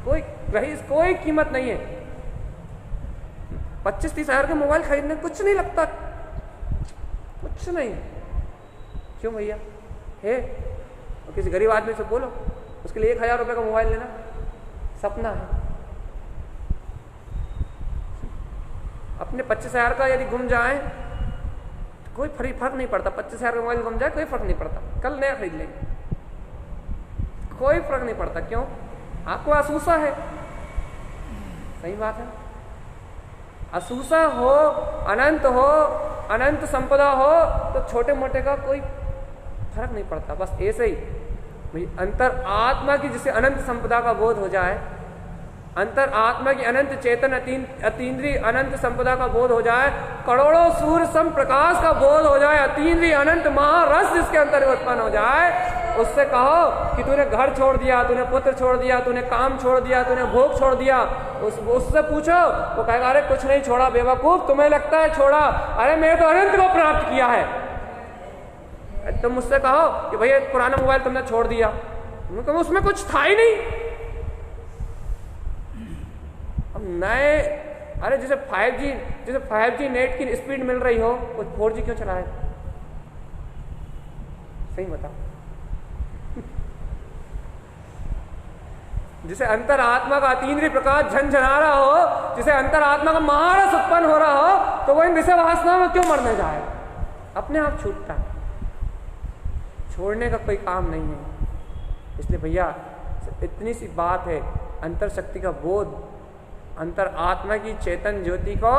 कोई कीमत नहीं है। 25-30 हज़ार का मोबाइल खरीदने कुछ नहीं लगता, कुछ नहीं। क्यों भैया है? और किसी गरीब आदमी से बोलो, उसके लिए 1000 रुपये का मोबाइल लेना सपना है। अपने 25 हज़ार का यदि गुम जाए तो कोई फर्क नहीं पड़ता। 25 हज़ार का मोबाइल गुम जाए कोई फर्क नहीं पड़ता, कल नया खरीद लेंगे, कोई फर्क नहीं पड़ता। क्यों? आपको असूसा है। सही बात है। असूसा हो, अनंत संपदा हो तो छोटे मोटे का कोई फर्क नहीं पड़ता। बस ऐसे ही अंतर आत्मा की जिसे अनंत संपदा का बोध हो जाए, अंतर आत्मा की अनंत चेतन अतीन्द्रिय अनंत संपदा का बोध हो जाए, करोड़ों सूर्य सम प्रकाश का बोध हो जाए, अतीन्द्रिय अनंत महारस जिसके अंतर उत्पन्न हो जाए, उससे कहो कि तूने घर छोड़ दिया, तूने पुत्र छोड़ दिया, तूने काम छोड़ दिया, तूने भोग छोड़ दिया, उससे पूछो, वो कहेगा अरे कुछ नहीं छोड़ा बेवकूफ, तुम्हें लगता है छोड़ा, अरे मैंने तो अनंत को प्राप्त किया है। तुम मुझसे कहो कि भैया पुराना मोबाइल तुमने छोड़ दिया, उसमें कुछ था ही नहीं। अब नए, अरे जैसे 5G नेट की स्पीड मिल रही हो, वो 4G क्यों चलाए? सही बताओ। जिसे अंतर आत्मा का अतीन्द्रिय प्रकाश झनझना रहा हो, जिसे अंतर आत्मा का महारस उत्पन्न हो रहा हो, तो वो इन विषय वासना में क्यों मरने जाए? अपने आप छूटता है, छोड़ने का कोई काम नहीं है। इसलिए भैया इतनी सी बात है, अंतर शक्ति का बोध, अंतर आत्मा की चेतन ज्योति को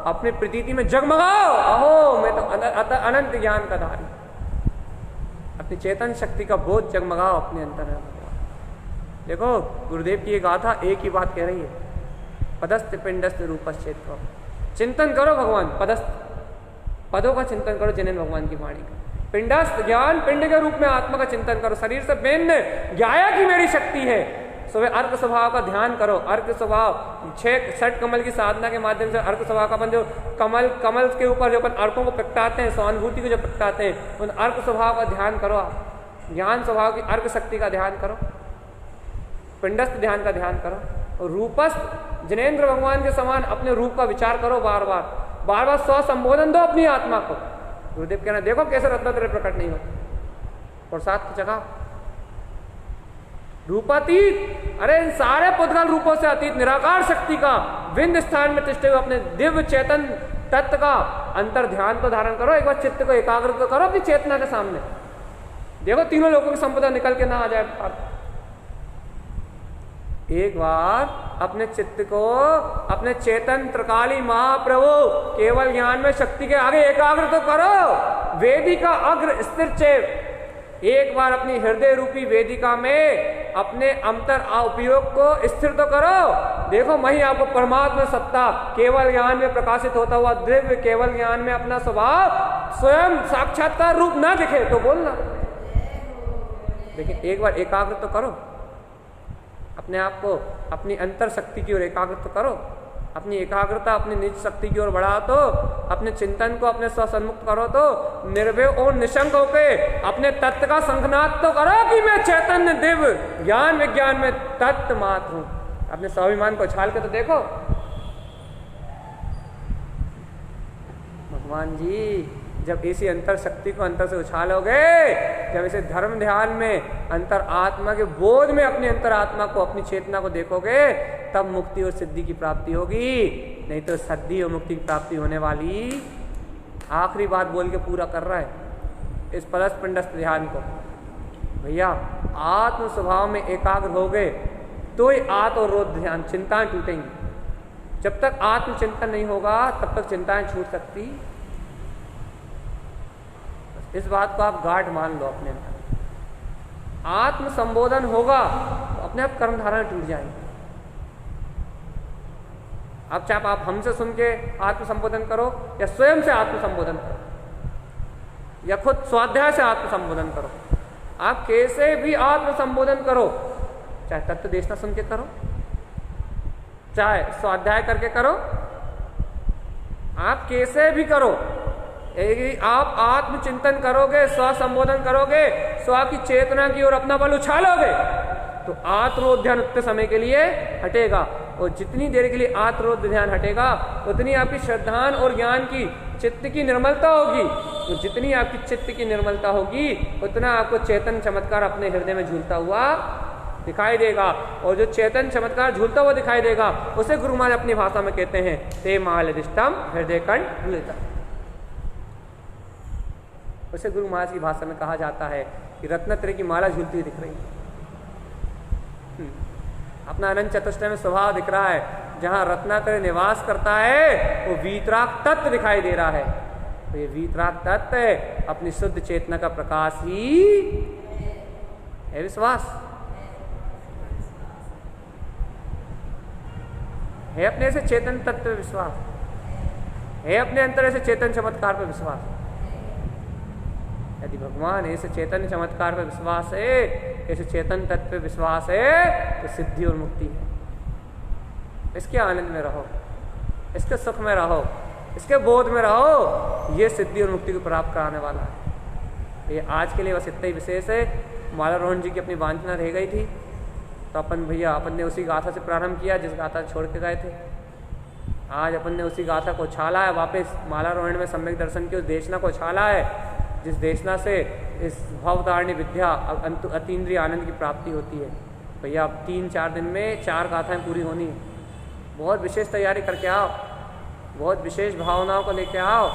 अपनी प्रतीति में जगमगाओ। अहो मैं तो अनंत ज्ञान का धारी, अपनी चेतन शक्ति का बोध जगमगाओ अपने अंतर में। देखो गुरुदेव की ये गाथा एक ही बात कह रही है, पदस्थ पिंडस्थ रूपश्चेत को चिंतन करो भगवान, पदस्थ पदों का चिंतन करो, जिनेन भगवान की वाणी का। पिंडस्थ ज्ञान, पिंड के रूप में आत्मा का चिंतन करो, शरीर से भिन्न ज्ञाया की मेरी शक्ति है, सुबह अर्क स्वभाव का ध्यान करो। अर्क स्वभाव 6 षट कमल की साधना के माध्यम से अर्क स्वभाव का अपन जो कमल के ऊपर जो अपन अर्कों को प्रगटाते हैं, सहानुभूति को जो प्रगटाते हैं, उन अर्क स्वभाव का ध्यान करो आप। ज्ञान स्वभाव की अर्क शक्ति का ध्यान करो, पिंडस्थ ध्यान का ध्यान करो, और रूपस्थ जिनेंद्र भगवान के समान अपने रूप का विचार करो। बार बार स्व संबोधन दो अपनी आत्मा को। गुरुदेव कहना देखो कैसे रत्नत्रय प्रकट नहीं होता, और साथ की जगह रूपातीत, अरे इन सारे पुद्गल रूपों से अतीत निराकार शक्ति का विंद स्थान में तिष्ठे हुए अपने दिव्य चेतन तत्व का अंतर ध्यान को धारण करो। एक बार चित्त को एकाग्र तो करो अपनी चेतना के सामने, देखो तीनों लोगों की संपदा निकल के ना आ जाए। एक बार अपने चित्त को अपने चेतन त्रिकाली महाप्रभु केवल ज्ञान में शक्ति के आगे एकाग्र तो करो। वेदिका अग्र स्थिर चेत, एक बार अपनी हृदय रूपी वेदिका में अपने अंतर उपयोग को स्थिर तो करो। देखो वहीं आपको परमात्मा सत्ता केवल ज्ञान में प्रकाशित होता हुआ दिव्य केवल ज्ञान में अपना स्वभाव स्वयं साक्षात्कार रूप ना दिखे तो बोलना, लेकिन एक बार एकाग्र तो करो अपने आप को, अपनी अंतर शक्ति की ओर एकाग्र तो करो। अपनी एकाग्रता अपनी निज शक्ति की ओर बढ़ा तो, अपने चिंतन को अपने स्वसन्मुक्त करो तो, निर्भय और निशंक होके अपने तत्व का संघनाद तो करो कि मैं चैतन्य दिव्य ज्ञान विज्ञान में तत्व मात्र हूं। अपने स्वाभिमान को उछाल के तो देखो। भगवान जी जब इसी अंतर शक्ति को अंतर से उछालोगे, जब इसे धर्म ध्यान में अंतर आत्मा के बोध में अपनी अंतर आत्मा को अपनी चेतना को देखोगे, तब मुक्ति और सिद्धि की प्राप्ति होगी। नहीं तो सिद्धि और मुक्ति की प्राप्ति होने वाली। आखिरी बात बोल के पूरा कर रहा है इस परस पिंडस्थ ध्यान को। भैया आत्म स्वभाव में एकाग्र हो गए तो ही आत्म और रोध ध्यान चिंताएं टूटेंगी। जब तक आत्म चिंतन नहीं होगा तब तक चिंताएं छूट सकती। इस बात को आप गाढ़ मान लो अपने अंदर। आत्म संबोधन होगा तो अपने आप कर्म धारणा टूट जाएंगे। अब चाहे आप हमसे सुन के आत्म संबोधन करो या स्वयं से आत्म संबोधन करो या खुद स्वाध्याय से आत्म संबोधन करो, आप कैसे भी आत्म संबोधन करो, चाहे तत्व देशना सुन के करो, चाहे स्वाध्याय करके करो, आप कैसे भी करो, आप आत्म चिंतन करोगे, स्व संबोधन करोगे, स्व की चेतना की ओर अपना बल उछालोगे तो आत्मरोध ध्यान उतने समय के लिए हटेगा। और जितनी देर के लिए आत्मरोध ध्यान हटेगा उतनी आपकी श्रद्धान और ज्ञान की चित्त की निर्मलता होगी। तो जितनी आपकी चित्त की निर्मलता होगी उतना आपको चेतन चमत्कार अपने हृदय में झूलता हुआ दिखाई देगा। और जो चेतन चमत्कार झूलता हुआ दिखाई देगा उसे गुरु महाराज अपनी भाषा में कहते हैं ते मालदिष्टम हृदय कंठ झूलता। उसे गुरु महाराज की भाषा में कहा जाता है कि रत्नत्रय की माला झूलती हुई दिख रही है। अपना अनंत चतुष्टय में स्वभाव दिख रहा है। जहां रत्नात्रय निवास करता है वो वीतराग तत्व दिखाई दे रहा है। तो ये वीतराग तत्व अपनी शुद्ध चेतना का प्रकाश ही है। विश्वास है अपने से चेतन तत्व पे विश्वास है, अपने अंतर ऐसे चेतन चमत्कार पर विश्वास। यदि भगवान ऐसे चेतन चमत्कार पर विश्वास है, ऐसे चेतन तत्व पे विश्वास है तो सिद्धि और मुक्ति है। इसके आनंद में रहो, इसके सुख में रहो, इसके बोध में रहो। ये सिद्धि और मुक्ति को प्राप्त कराने वाला है। ये आज के लिए बस इतना ही विशेष है। माला रोहन जी की अपनी वांछना रह गई थी तो अपन ने उसी गाथा से प्रारंभ किया जिस गाथा छोड़ के गए थे। आज अपन ने उसी गाथा को छाला है वापस। माला रोहन में सम्यक दर्शन की उस देशना को छाला है जिस देशना से इस भवतारिणी विद्या अतीन्द्रिय आनंद की प्राप्ति होती है। भैया अब 3-4 दिन में 4 गाथाएं पूरी होनी है। बहुत विशेष तैयारी करके आओ, बहुत विशेष भावनाओं को लेके आओ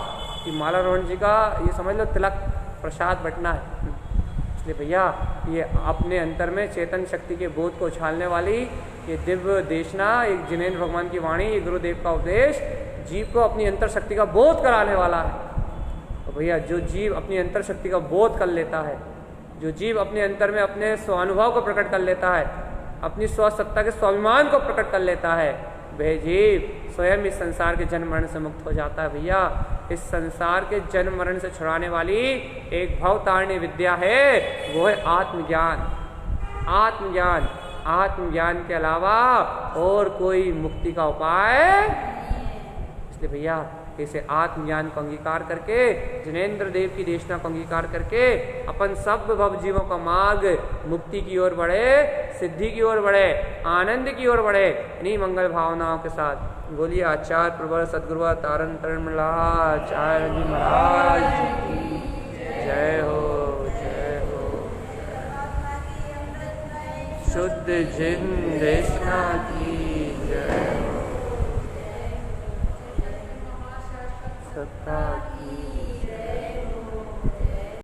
कि माला रोहन जी का ये समझ लो तिलक प्रसाद बटना है। इसलिए भैया ये अपने अंतर में चेतन शक्ति के बोध को उछालने वाली ये दिव्य देशना, एक जिनेंद्र भगवान की वाणी, ये गुरुदेव का उपदेश जीव को अपनी अंतर शक्ति का बोध कराने वाला है। तो भैया जो जीव अपनी अंतर शक्ति का बोध कर लेता है, जो जीव अपने अंतर में अपने स्वानुभव को प्रकट कर लेता है, अपनी स्वसत्ता के स्वाभिमान को प्रकट कर लेता है, वह जीव स्वयं इस संसार के जन्म मरण से मुक्त हो जाता है। भैया इस संसार के जन्म मरण से छुड़ाने वाली एक भवतारिणी विद्या है, वो है आत्मज्ञान। आत्मज्ञान, आत्मज्ञान के अलावा और कोई मुक्ति का उपाय। इसलिए भैया इसे आत्मज्ञान को अंगीकार करके, जिनेंद्र देव की देशना को अंगीकार करके अपन सब भव जीवों का मार्ग मुक्ति की ओर बढ़े, सिद्धि की ओर बढ़े, आनंद की ओर बढ़े, इन्हीं मंगल भावनाओं के साथ। बोलिए आचार्य प्रवर सदगुरु तारण तरण आचार्य जी महाराज की जय हो, जय हो। शुद्ध जिन देशना की जय हो। सत्ता